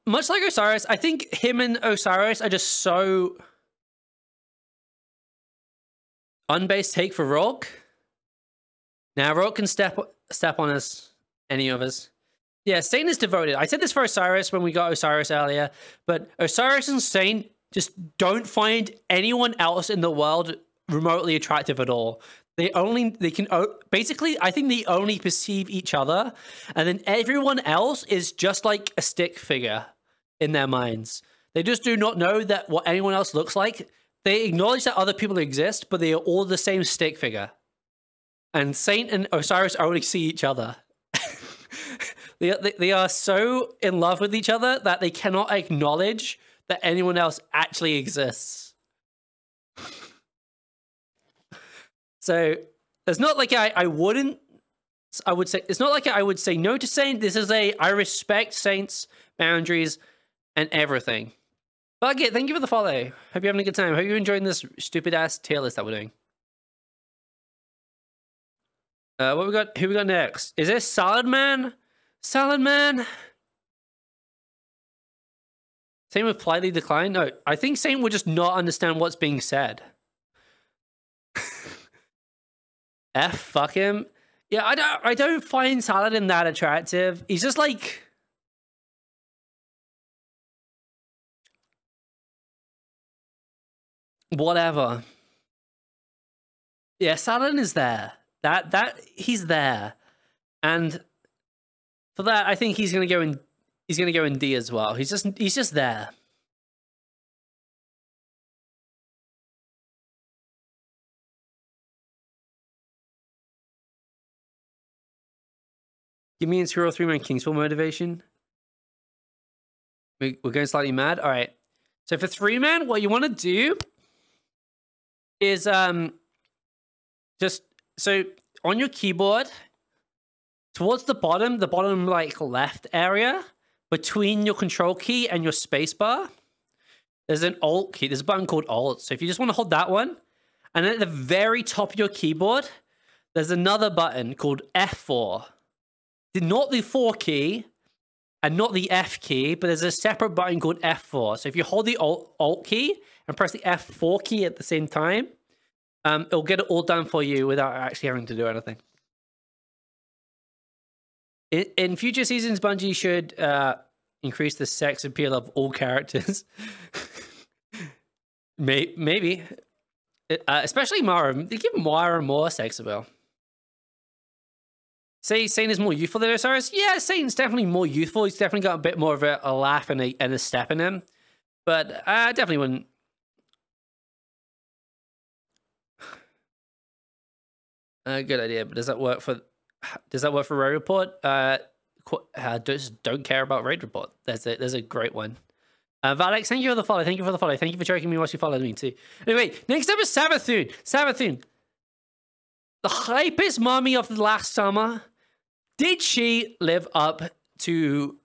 Much like Osiris, I think him and Osiris are just so unbased take for Rogue. Now Rogue can step on us, any of us. Yeah, Saint is devoted. I said this for Osiris when we got Osiris earlier, but Osiris and Saint just don't find anyone else in the world remotely attractive at all. Basically, I think they only perceive each other, and then everyone else is just like a stick figure in their minds. They just do not know that what anyone else looks like. They acknowledge that other people exist, but they are all the same stick figure. And Saint and Osiris only see each other. They are so in love with each other that they cannot acknowledge that anyone else actually exists. So it's not like I would say, it's not like I would say no to Saint. This is I respect Saint's boundaries and everything. But again, thank you for the follow. Hope you're having a good time. Hope you're enjoying this stupid ass tier list that we're doing. What we got? Who we got next? Is this Salad Man? Salad Man? Saint would politely decline? No, I think Saint would just not understand what's being said. Fuck him. Yeah, I don't find Saladin that attractive. He's just like... whatever. Yeah, Saladin is there. He's there. And for that, I think he's gonna go in D as well. He's just there. Give me Inscrew 3-man Kings for motivation. We're going slightly mad. All right. So for 3-man, what you want to do is just so on your keyboard towards the bottom like left area between your control key and your space bar, there's an alt key. There's a button called alt. So if you just want to hold that one, and then at the very top of your keyboard, there's another button called F4. Not the 4 key and not the F key, but there's a separate button called F4. So if you hold the alt key and press the F4 key at the same time, it'll get it all done for you without actually having to do anything. In future seasons, Bungie should increase the sex appeal of all characters. Maybe. Especially Mara. They give Mara more sex appeal. Say Saint is more youthful than Osiris? Yeah, Saint's definitely more youthful. He's definitely got a bit more of a laugh and a step in him. But I definitely wouldn't. Good idea, but does that work for Raid Report? Just don't care about Raid Report. There's a great one. Valex, thank you for the follow. Thank you for the follow. Thank you for joking me whilst you followed me too. Anyway, next up is Savathun. Savathun. The hypest mommy of the last summer. Did she live up to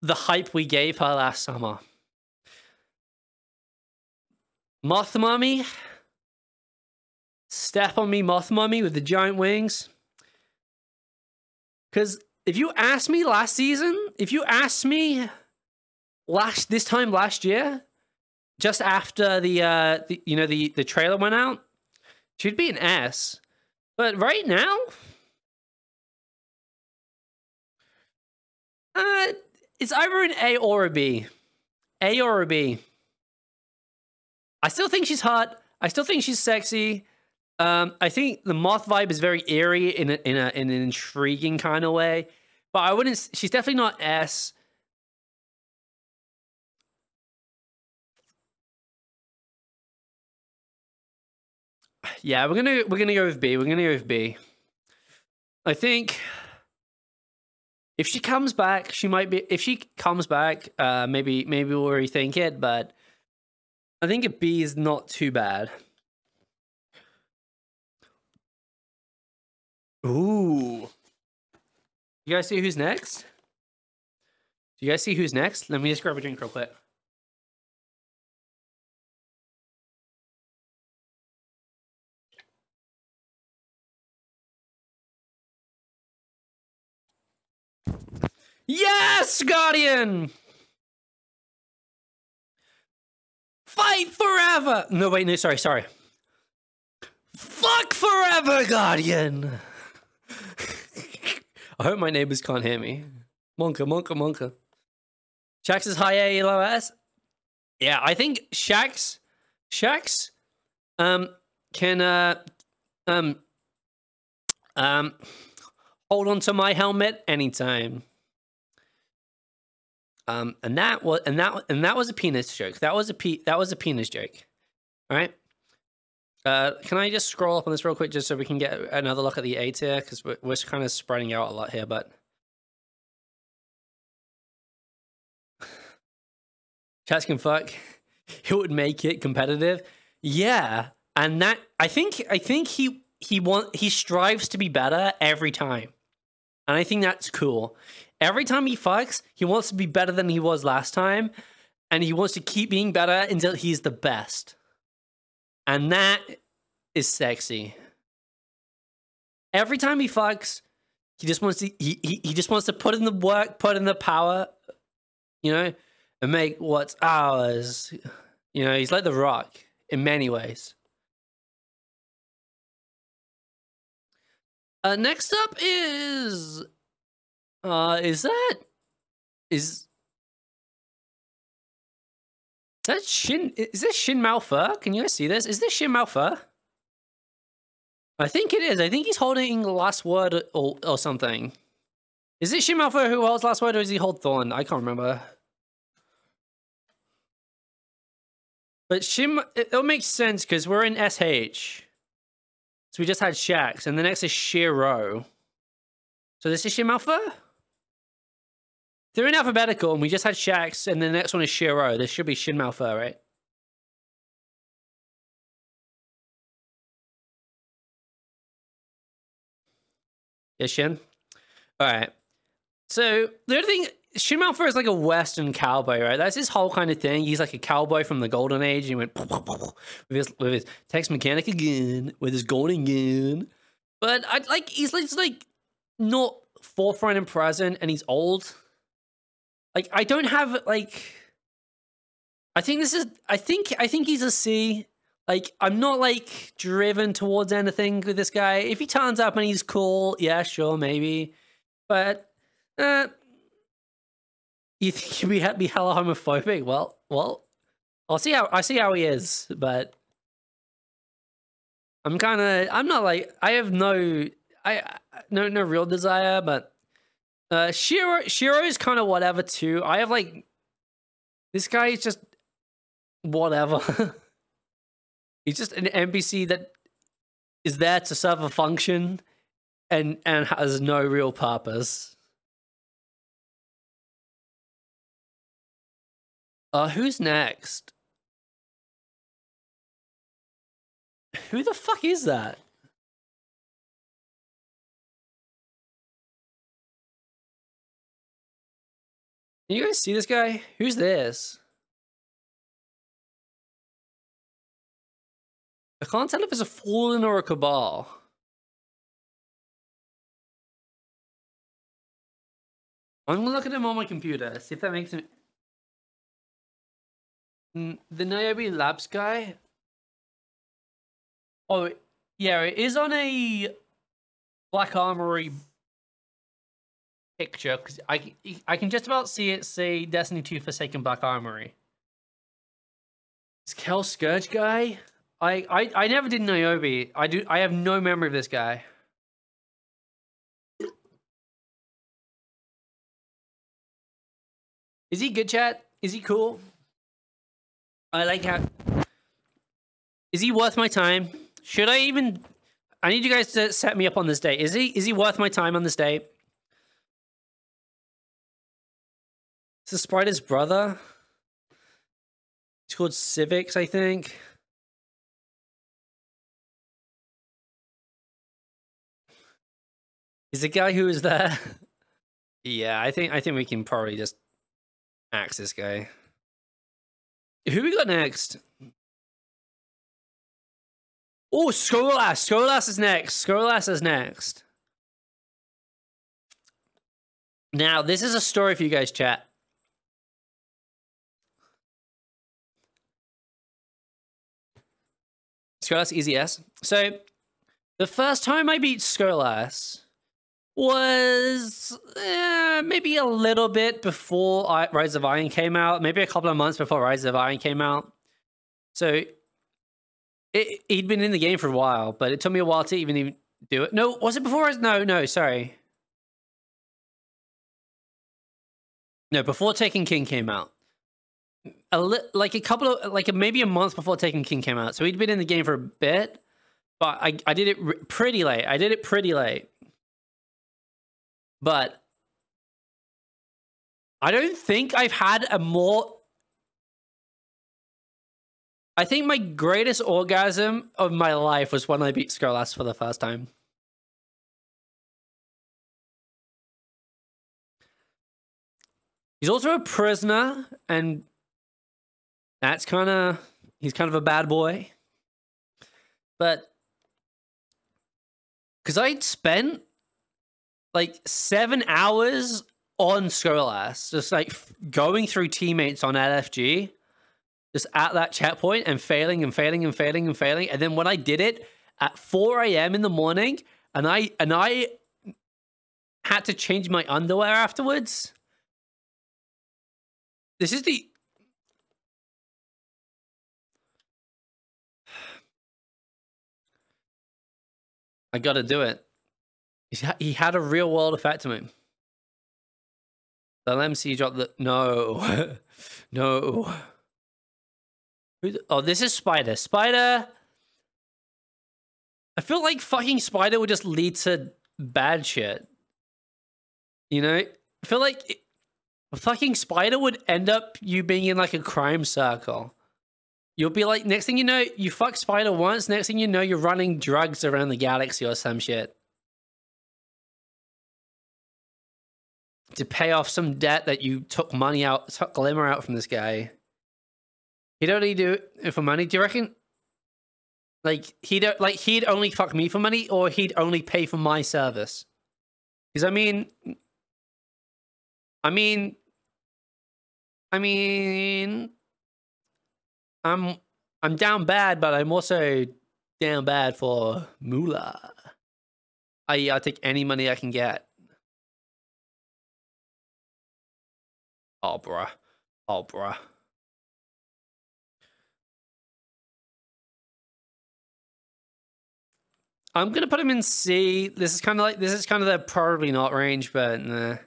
the hype we gave her last summer? Moth mommy. Step on me, moth mommy with the giant wings. Because if you asked me last season, if you asked me this time last year, just after the trailer went out, she'd be an S. But right now, it's either an A or a B. A or a B. I still think she's hot. I still think she's sexy. I think the moth vibe is very eerie in an intriguing kind of way. But I wouldn't. She's definitely not S. Yeah, we're gonna go with B. We're gonna go with B. I think if she comes back, she might be. If she comes back, maybe we'll rethink it. But I think a B is not too bad. Ooh. You guys see who's next? Do you guys see who's next? Let me just grab a drink real quick. Yes, Guardian! Fight forever! No, wait, no, sorry. Fuck forever, Guardian! I hope my neighbors can't hear me. Monka. Jax is high A, low S? Yeah, I think Shax can hold on to my helmet anytime. And that was a penis joke. That was a penis joke. All right. Can I just scroll up on this real quick just so we can get another look at the A tier, because we're kind of spreading out a lot here, but chats can fuck. It would make it competitive. Yeah, and that I think he strives to be better every time, and I think that's cool. Every time he fucks, he wants to be better than he was last time, and he wants to keep being better until he's the best. And that is sexy. Every time he fucks, he just wants to he just wants to put in the work, put in the power, you know, and make what's ours. You know, he's like The Rock in many ways. Next up is that Shin? Is this Shin Malfa? Can you guys see this? Is this Shin Malfa? I think it is. I think he's holding Last Word or something. Is it Shin Malfa who holds Last Word, or does he hold Thorn? I can't remember. But Shin, it'll make sense because we're in SH. So we just had Shax, and the next is Shiro. So this is Shin Malfa? They're in alphabetical, and we just had Shax, and the next one is Shiro. This should be Shin Malfa, right? Yeah, Shin? Alright. So, the other thing, Shin Malfa is like a Western cowboy, right? That's his whole kind of thing. He's like a cowboy from the Golden Age, and he went with his text mechanic again, with his golden gun. But he's like not forefront and present, and he's old. Like, I don't have, like... I think he's a C. Like, I'm not, like, driven towards anything with this guy. If he turns up and he's cool, yeah, sure, maybe. But, you think he'd be hella homophobic? Well, I see how he is, but... I'm not, like... I have no real desire, but... Shiro's kind of whatever too. I have like this guy is just whatever. He's just an NPC that is there to serve a function and has no real purpose. Who's next? Who the fuck is that? Can you guys see this guy? Who's this? I can't tell if it's a Fallen or a Cabal. I'm gonna look at him on my computer, see if that makes him... The Niobe Labs guy? Oh, yeah, it is on a Black Armory picture, because I can just about see it say Destiny 2 Forsaken Black Armory. Is Kel Scourge guy? I never did Niobe. I have no memory of this guy. Is he good, chat? Is he cool? I like how... Is he worth my time? Should I even... I need you guys to set me up on this date. Is he worth my time on this date? Is this Spider's brother? It's called Civics, I think. Is the guy who is there? Yeah, I think we can probably just axe this guy. Who we got next? Oh, Skolas! Skolas is next. Skolas is next. Now, this is a story for you guys, chat. Skolas, easy S. So, the first time I beat Skolas, was maybe a little bit before Rise of Iron came out, maybe a couple of months before Rise of Iron came out. So he'd been in the game for a while, but it took me a while to even do it. No, was it before? No, sorry. No, before Taken King came out. Maybe a month before Taken King came out. So he'd been in the game for a bit, but I did it pretty late. But I don't think I've had a more... I think my greatest orgasm of my life was when I beat Scarlass for the first time. He's also a prisoner, and that's he's kind of a bad boy. But because I'd spent like 7 hours on Scarlass, just like going through teammates on LFG, just at that checkpoint and failing. And then when I did it at 4 a.m. in the morning, and I had to change my underwear afterwards. This is the... I gotta do it. He had a real world effect on him. The MC dropped the... No. No. Oh, this is Spider. Spider... I feel like fucking Spider would just lead to bad shit. You know? I feel like... fucking Spider would end up you being in like a crime circle. You'll be like, next thing you know, you fuck Spider once, next thing you know, you're running drugs around the galaxy or some shit. To pay off some debt that you took glimmer out from this guy. He'd only do it for money. Do you reckon? Like, he'd only fuck me for money, or he'd only pay for my service? Because I'm down bad, but I'm also down bad for moolah. I'll take any money I can get. Oh, bruh. Oh, bruh. I'm gonna put him in C. This is kind of the probably not range, but nah.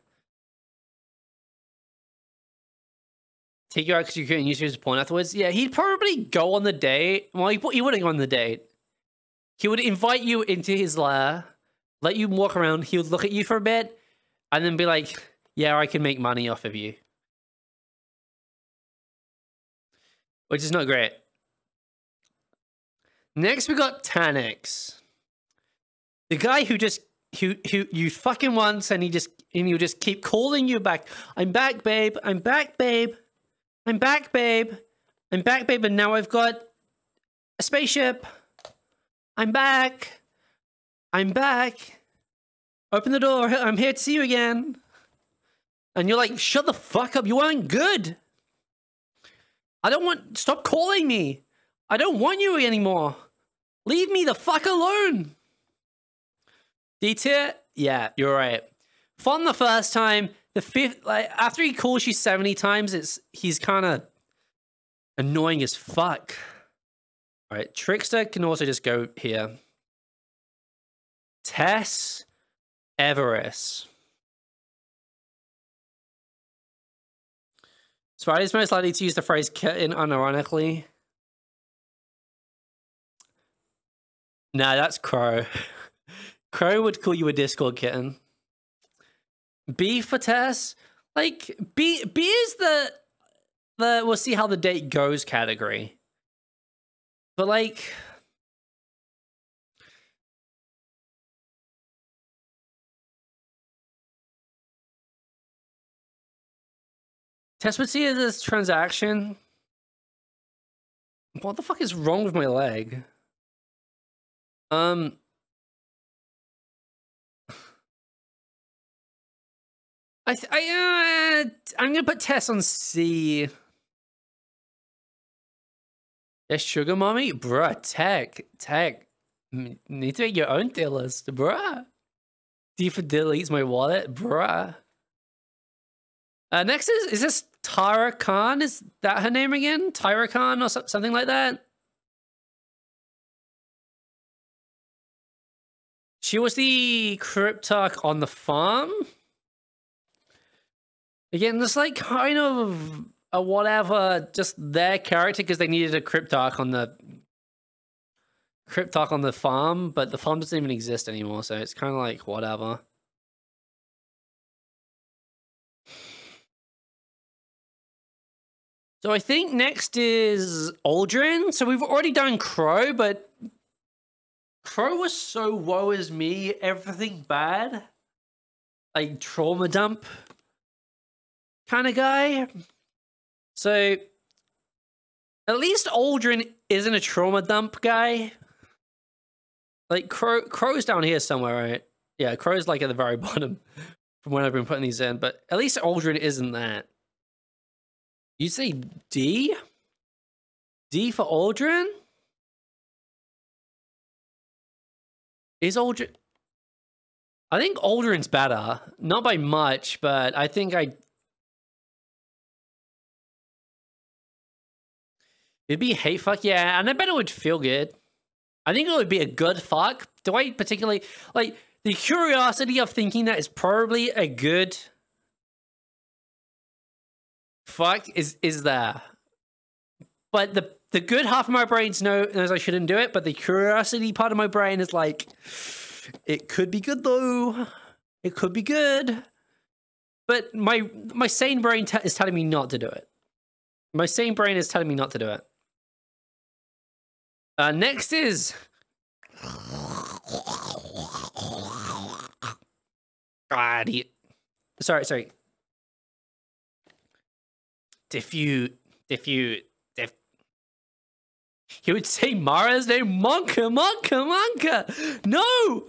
Take you out because you couldn't use his point afterwards. Yeah, he'd probably go on the date. Well, he wouldn't go on the date. He would invite you into his lair, let you walk around. He would look at you for a bit, and then be like, "Yeah, I can make money off of you," which is not great. Next, we got Tanix, the guy who you fucking once, and he'll just keep calling you back. I'm back, babe. I'm back, babe. I'm back, babe. I'm back, babe, and now I've got a spaceship. I'm back. I'm back. Open the door. I'm here to see you again. And you're like, shut the fuck up. You aren't good. Stop calling me. I don't want you anymore. Leave me the fuck alone. D-tier? Yeah, you're right. Fun the first time. The fifth, like, after he calls you 70 times, he's kind of annoying as fuck. All right, Trickster can also just go here. Tess, Everest. Spider's most likely to use the phrase kitten unironically. Nah, that's Crow. Crow would call you a Discord kitten. B for Tess, like B is the we'll see how the date goes category. But like, Tess would see it as transaction. What the fuck is wrong with my leg? I'm gonna put Tess on C. Yes, sugar mommy, bruh. Tech. Need to make your own tier list, bruh. Deepa deletes my wallet, bruh. Next is this Tara Khan? Is that her name again? Tyra Khan or something like that? She was the Cryptarch on the farm. Again, just like kind of a whatever, just their character because they needed a Cryptarch on the farm, but the farm doesn't even exist anymore, so it's kind of like whatever. So I think next is Aldrin. So we've already done Crow, but Crow was so woe is me, everything bad. Like trauma dump kind of guy. So at least Aldrin isn't a trauma dump guy. Like Crow's down here somewhere, right? Yeah, Crow's like at the very bottom from when I've been putting these in, but at least Aldrin isn't that. You say D? D for Aldrin? Is Aldrin... I think Aldrin's better. Not by much, but I think it'd be hate fuck, yeah, and I bet it would feel good. I think it would be a good fuck. Do I particularly... Like, the curiosity of thinking that is probably a good... fuck is there, but the good half of my brain knows I shouldn't do it, but the curiosity part of my brain is like, it could be good though, it could be good, but my sane brain is telling me not to do it. My sane brain is telling me not to do it. Next is sorry. Diffuse. He would say Mara's name, Monka. No,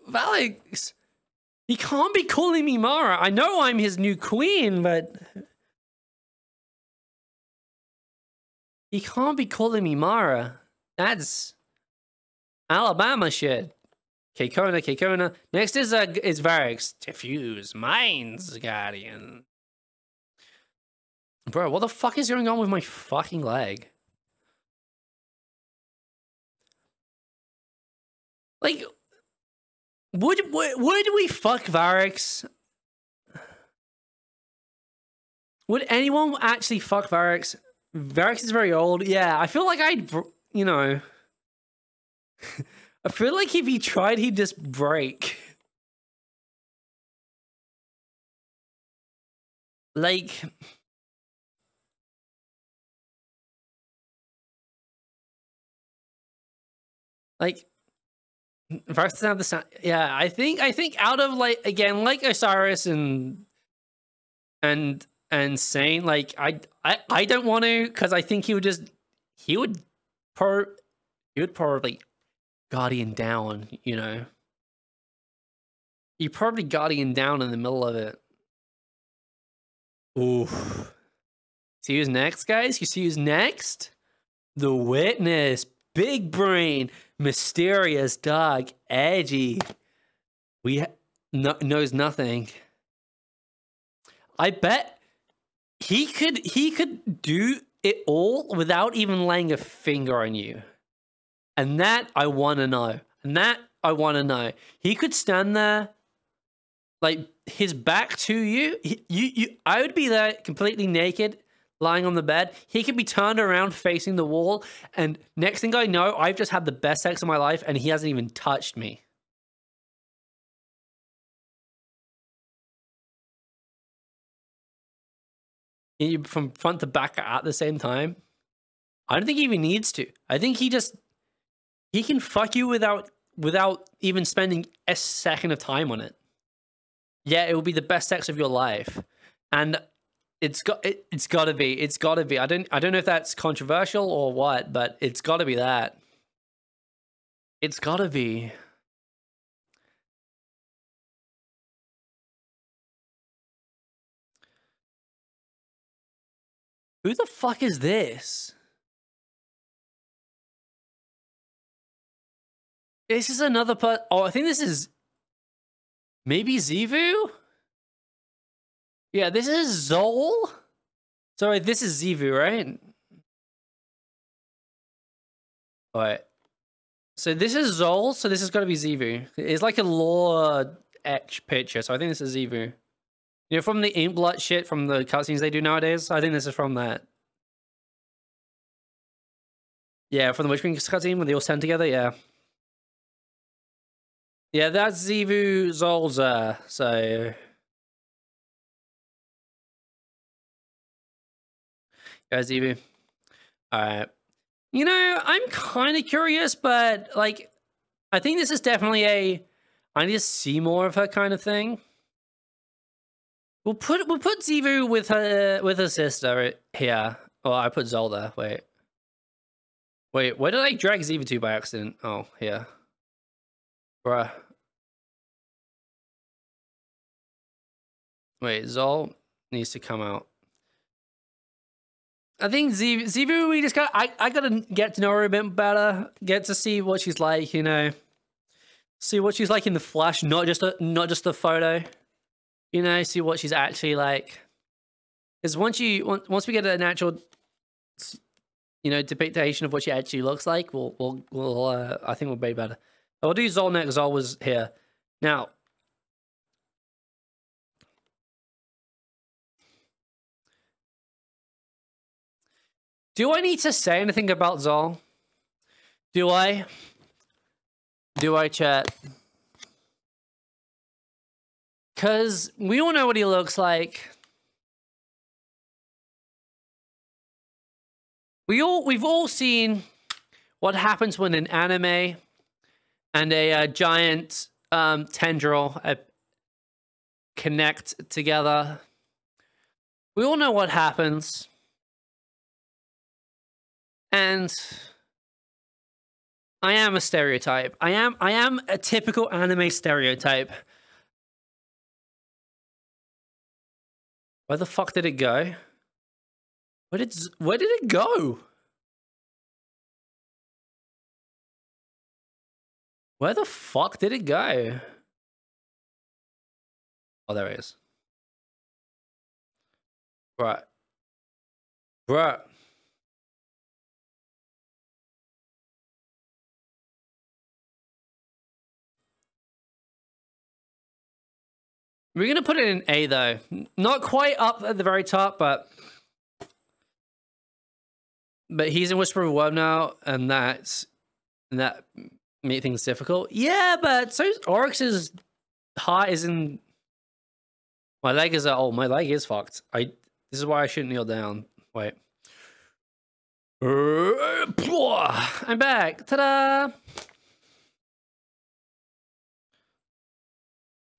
Valix. He can't be calling me Mara. I know I'm his new queen, but he can't be calling me Mara. That's Alabama shit. Kona. Next is Varix. Diffuse Minds Guardian. Bro, what the fuck is going on with my fucking leg? Like, would we fuck Varix? Would anyone actually fuck Varix? Varix is very old. Yeah, I feel like you know... I feel like if he tried, he'd just break. Like... Like, versus have the sound. Yeah, I think out of like again like Osiris and Sane, like I don't want to because I think he would probably Guardian down, you know. He probably Guardian down in the middle of it. Ooh. See who's next, guys? You see who's next? The Witness. Big brain, mysterious, dark, edgy. Knows nothing. I bet he could do it all without even laying a finger on you. And that I want to know. He could stand there, like his back to you. I would be there completely naked, lying on the bed. He could be turned around facing the wall, and next thing I know, I've just had the best sex of my life, and he hasn't even touched me. From front to back at the same time. I don't think he even needs to. I think he can fuck you without even spending a second of time on it. Yeah, it will be the best sex of your life. And it's got to be. I don't know if that's controversial or what, but it's got to be that. It's got to be. Who the fuck is this? This is another Oh, I think this is Maybe Zivu? Yeah, this is Zol? Sorry, this is Zivu, right? Alright. So this is Zol, so this has got to be Zivu. It's like a lore etch picture, so I think this is Zivu. You know, from the Inkblot shit from the cutscenes they do nowadays, I think this is from that. Yeah, from the Witch Queen cutscene when they all stand together, yeah. Yeah, that's Zivu Zolza, so... Yeah, Zivu. Alright. You know, I'm kind of curious, but, like, I think this is definitely a... I need to see more of her kind of thing. We'll put Zivu with her sister here. Oh, I put Zol there. Wait, where did I drag Zivu to by accident? Oh, here. Bruh. Wait, Zol needs to come out. I think Zivu, we just got. I gotta get to know her a bit better. Get to see what she's like, you know. See what she's like in the flesh, not just the photo. You know, see what she's actually like. Because once we get a natural, you know, depiction of what she actually looks like, we'll I think we'll be better. I'll do Zol next. Zol was here. Now, do I need to say anything about Zol? Do I, chat? Because we all know what he looks like. We've all seen what happens when an anime and a giant tendril connect together. We all know what happens. And I am a stereotype. I am a typical anime stereotype. Where the fuck did it go? Where did it go? Where the fuck did it go? Oh, there it is. Right. Bruh. We're going to put it in A, though. Not quite up at the very top, but he's in Whisper of Worm now, and that made things difficult. Yeah, but so Oryx's heart is in... My leg is... Oh, my leg is fucked. This is why I shouldn't kneel down. Wait. I'm back. Ta-da!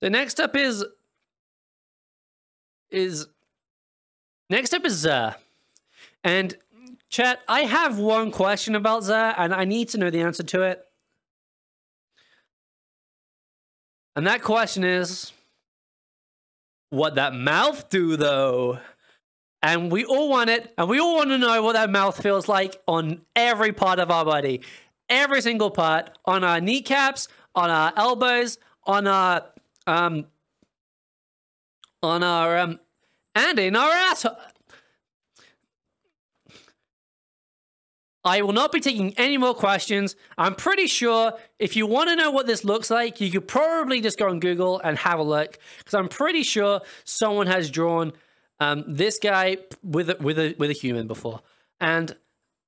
So next up is Zer. And chat, I have one question about Zer, and I need to know the answer to it. And that question is, what that mouth do, though? And we all want it, and we all want to know what that mouth feels like on every part of our body. Every single part. On our kneecaps, on our elbows, on our and in our asshole. I will not be taking any more questions. I'm pretty sure if you want to know what this looks like, you could probably just go on Google and have a look, because I'm pretty sure someone has drawn this guy with a human before. And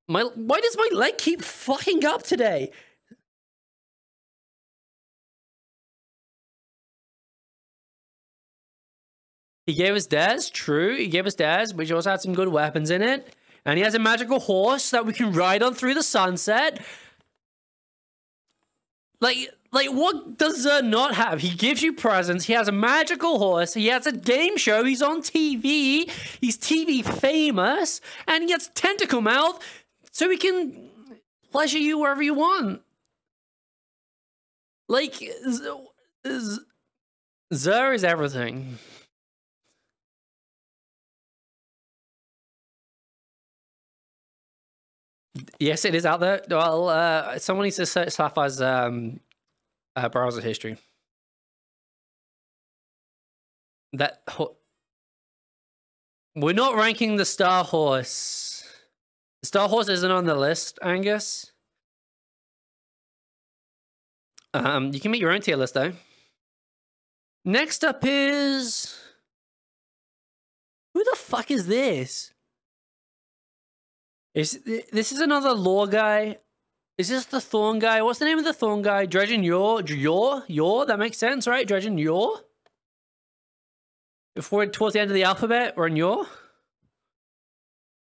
why does my leg keep fucking up today? He gave us Daz, true. He gave us Daz, which also had some good weapons in it. And he has a magical horse that we can ride on through the sunset. Like what does Zer not have? He gives you presents. He has a magical horse. He has a game show. He's on TV. He's TV famous. And he has tentacle mouth, so he can pleasure you wherever you want. Like, Zer is everything. Yes, it is out there. Well, someone needs to search Sapphire's browser history. That we're not ranking the Star Horse. The Star Horse isn't on the list, Angus. You can make your own tier list though. Next up is... Who the fuck is this? This is another lore guy. Is this the Thorn guy? What's the name of the Thorn guy? Dredgen Yor? That makes sense, right? Dredgen Yor? If we're towards the end of the alphabet, we're in Yor?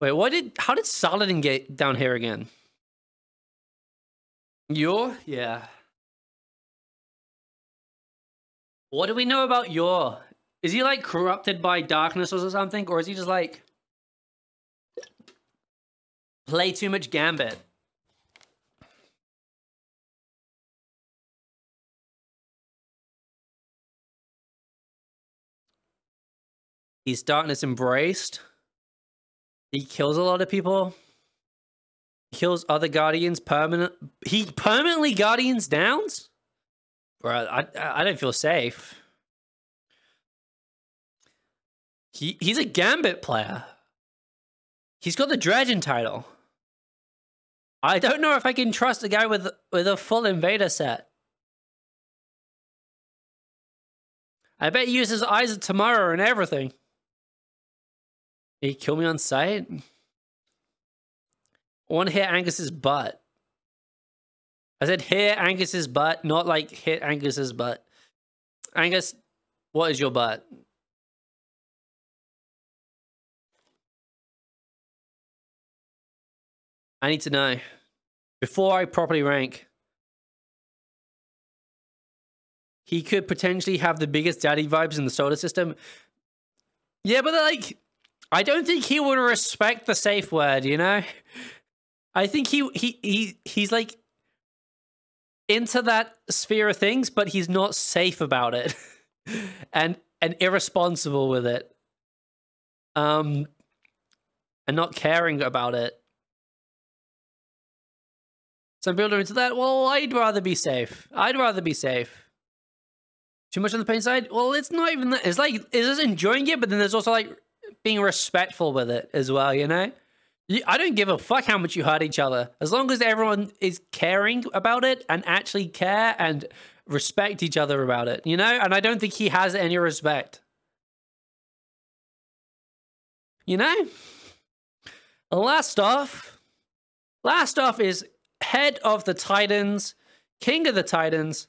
Wait, how did Saladin get down here again? Yor? Yeah. What do we know about Yor? Is he like corrupted by darkness or something? Or is he just like play too much Gambit? He's darkness embraced. He kills a lot of people. He kills other guardians He permanently guardians downs? Bro, I don't feel safe. He's a Gambit player. He's got the Dredgen title. I don't know if I can trust a guy with a full invader set. I bet he uses Eyes of Tomorrow and everything. Did he kill me on sight? I want to hit Angus's butt. I said hit Angus's butt, not like hit Angus's butt. Angus, what is your butt? I need to know. Before I properly rank. He could potentially have the biggest daddy vibes in the solar system. Yeah, but like... I don't think he would respect the safe word, you know? I think he's like into that sphere of things, but he's not safe about it. and irresponsible with it. And not caring about it. Some people are into that. Well, I'd rather be safe. I'd rather be safe. Too much on the pain side? Well, it's not even that. It's like, it's just enjoying it, but then there's also like being respectful with it as well, you know? I don't give a fuck how much you hurt each other. As long as everyone is caring about it and actually care and respect each other about it, you know? And I don't think he has any respect. You know? Last off is head of the Titans, king of the Titans,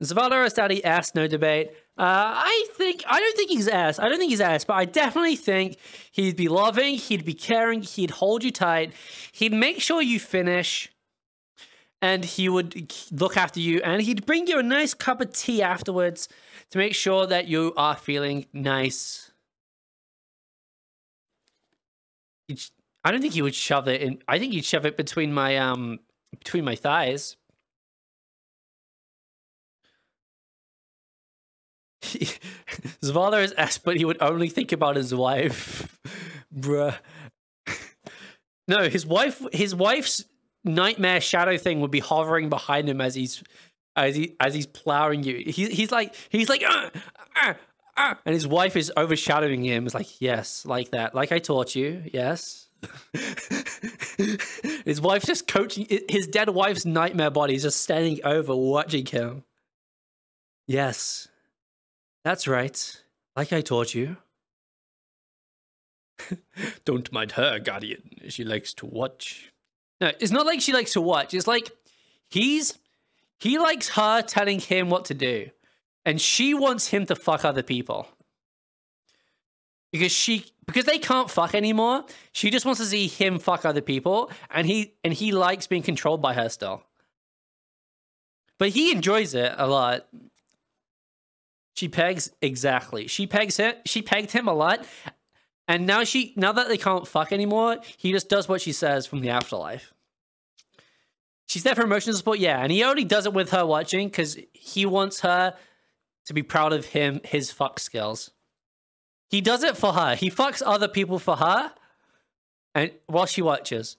Zvalaris Daddy S, no debate. I don't think he's S. I don't think he's S, but I definitely think he'd be loving, he'd be caring, he'd hold you tight, he'd make sure you finish, and he would look after you, and he'd bring you a nice cup of tea afterwards to make sure that you are feeling nice. I don't think he would shove it in. I think he'd shove it between my thighs. Zvala is S, but he would only think about his wife. Bruh. No, his wife's nightmare shadow thing would be hovering behind him as he's plowing you. He's like and his wife is overshadowing him. It's like, yes, like that. Like I taught you, yes. His wife's just coaching his dead wife's nightmare body is just standing over watching him. Yes. That's right. Like I taught you. Don't mind her, Guardian. She likes to watch. No, it's not like she likes to watch. It's like he likes her telling him what to do. And she wants him to fuck other people. Because they can't fuck anymore, she just wants to see him fuck other people, and he likes being controlled by her still. But he enjoys it a lot. She pegs exactly. She pegged him a lot, and now that they can't fuck anymore, he just does what she says from the afterlife. She's there for emotional support, yeah, and he only does it with her watching because he wants her to be proud of his fuck skills. He does it for her. He fucks other people for her, and while she watches.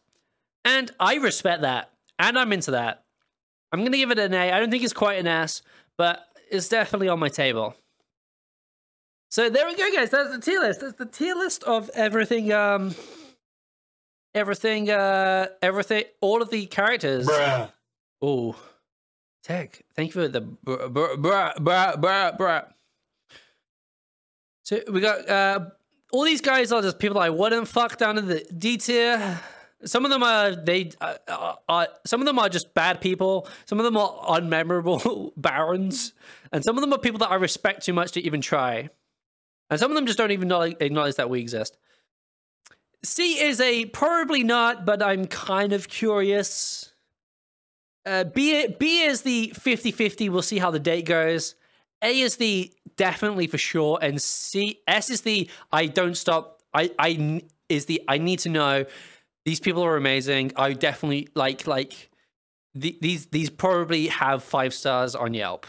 And I respect that, and I'm into that. I'm gonna give it an A. I don't think it's quite an S, but it's definitely on my table. So there we go, guys. That's the tier list. That's the tier list of everything. Everything. All of the characters. Bruh. Oh, Tech. Thank you for the bruh. So we got all these guys are just people I wouldn't fuck down in the D tier. Some of them are some of them are just bad people. Some of them are unmemorable barons, and some of them are people that I respect too much to even try. And some of them just don't even acknowledge that we exist. C is a probably not, but I'm kind of curious. B is the 50-50. We'll see how the date goes. A is the definitely for sure, and S is the I don't stop. I need to know. These people are amazing. I definitely like these probably have 5 stars on Yelp.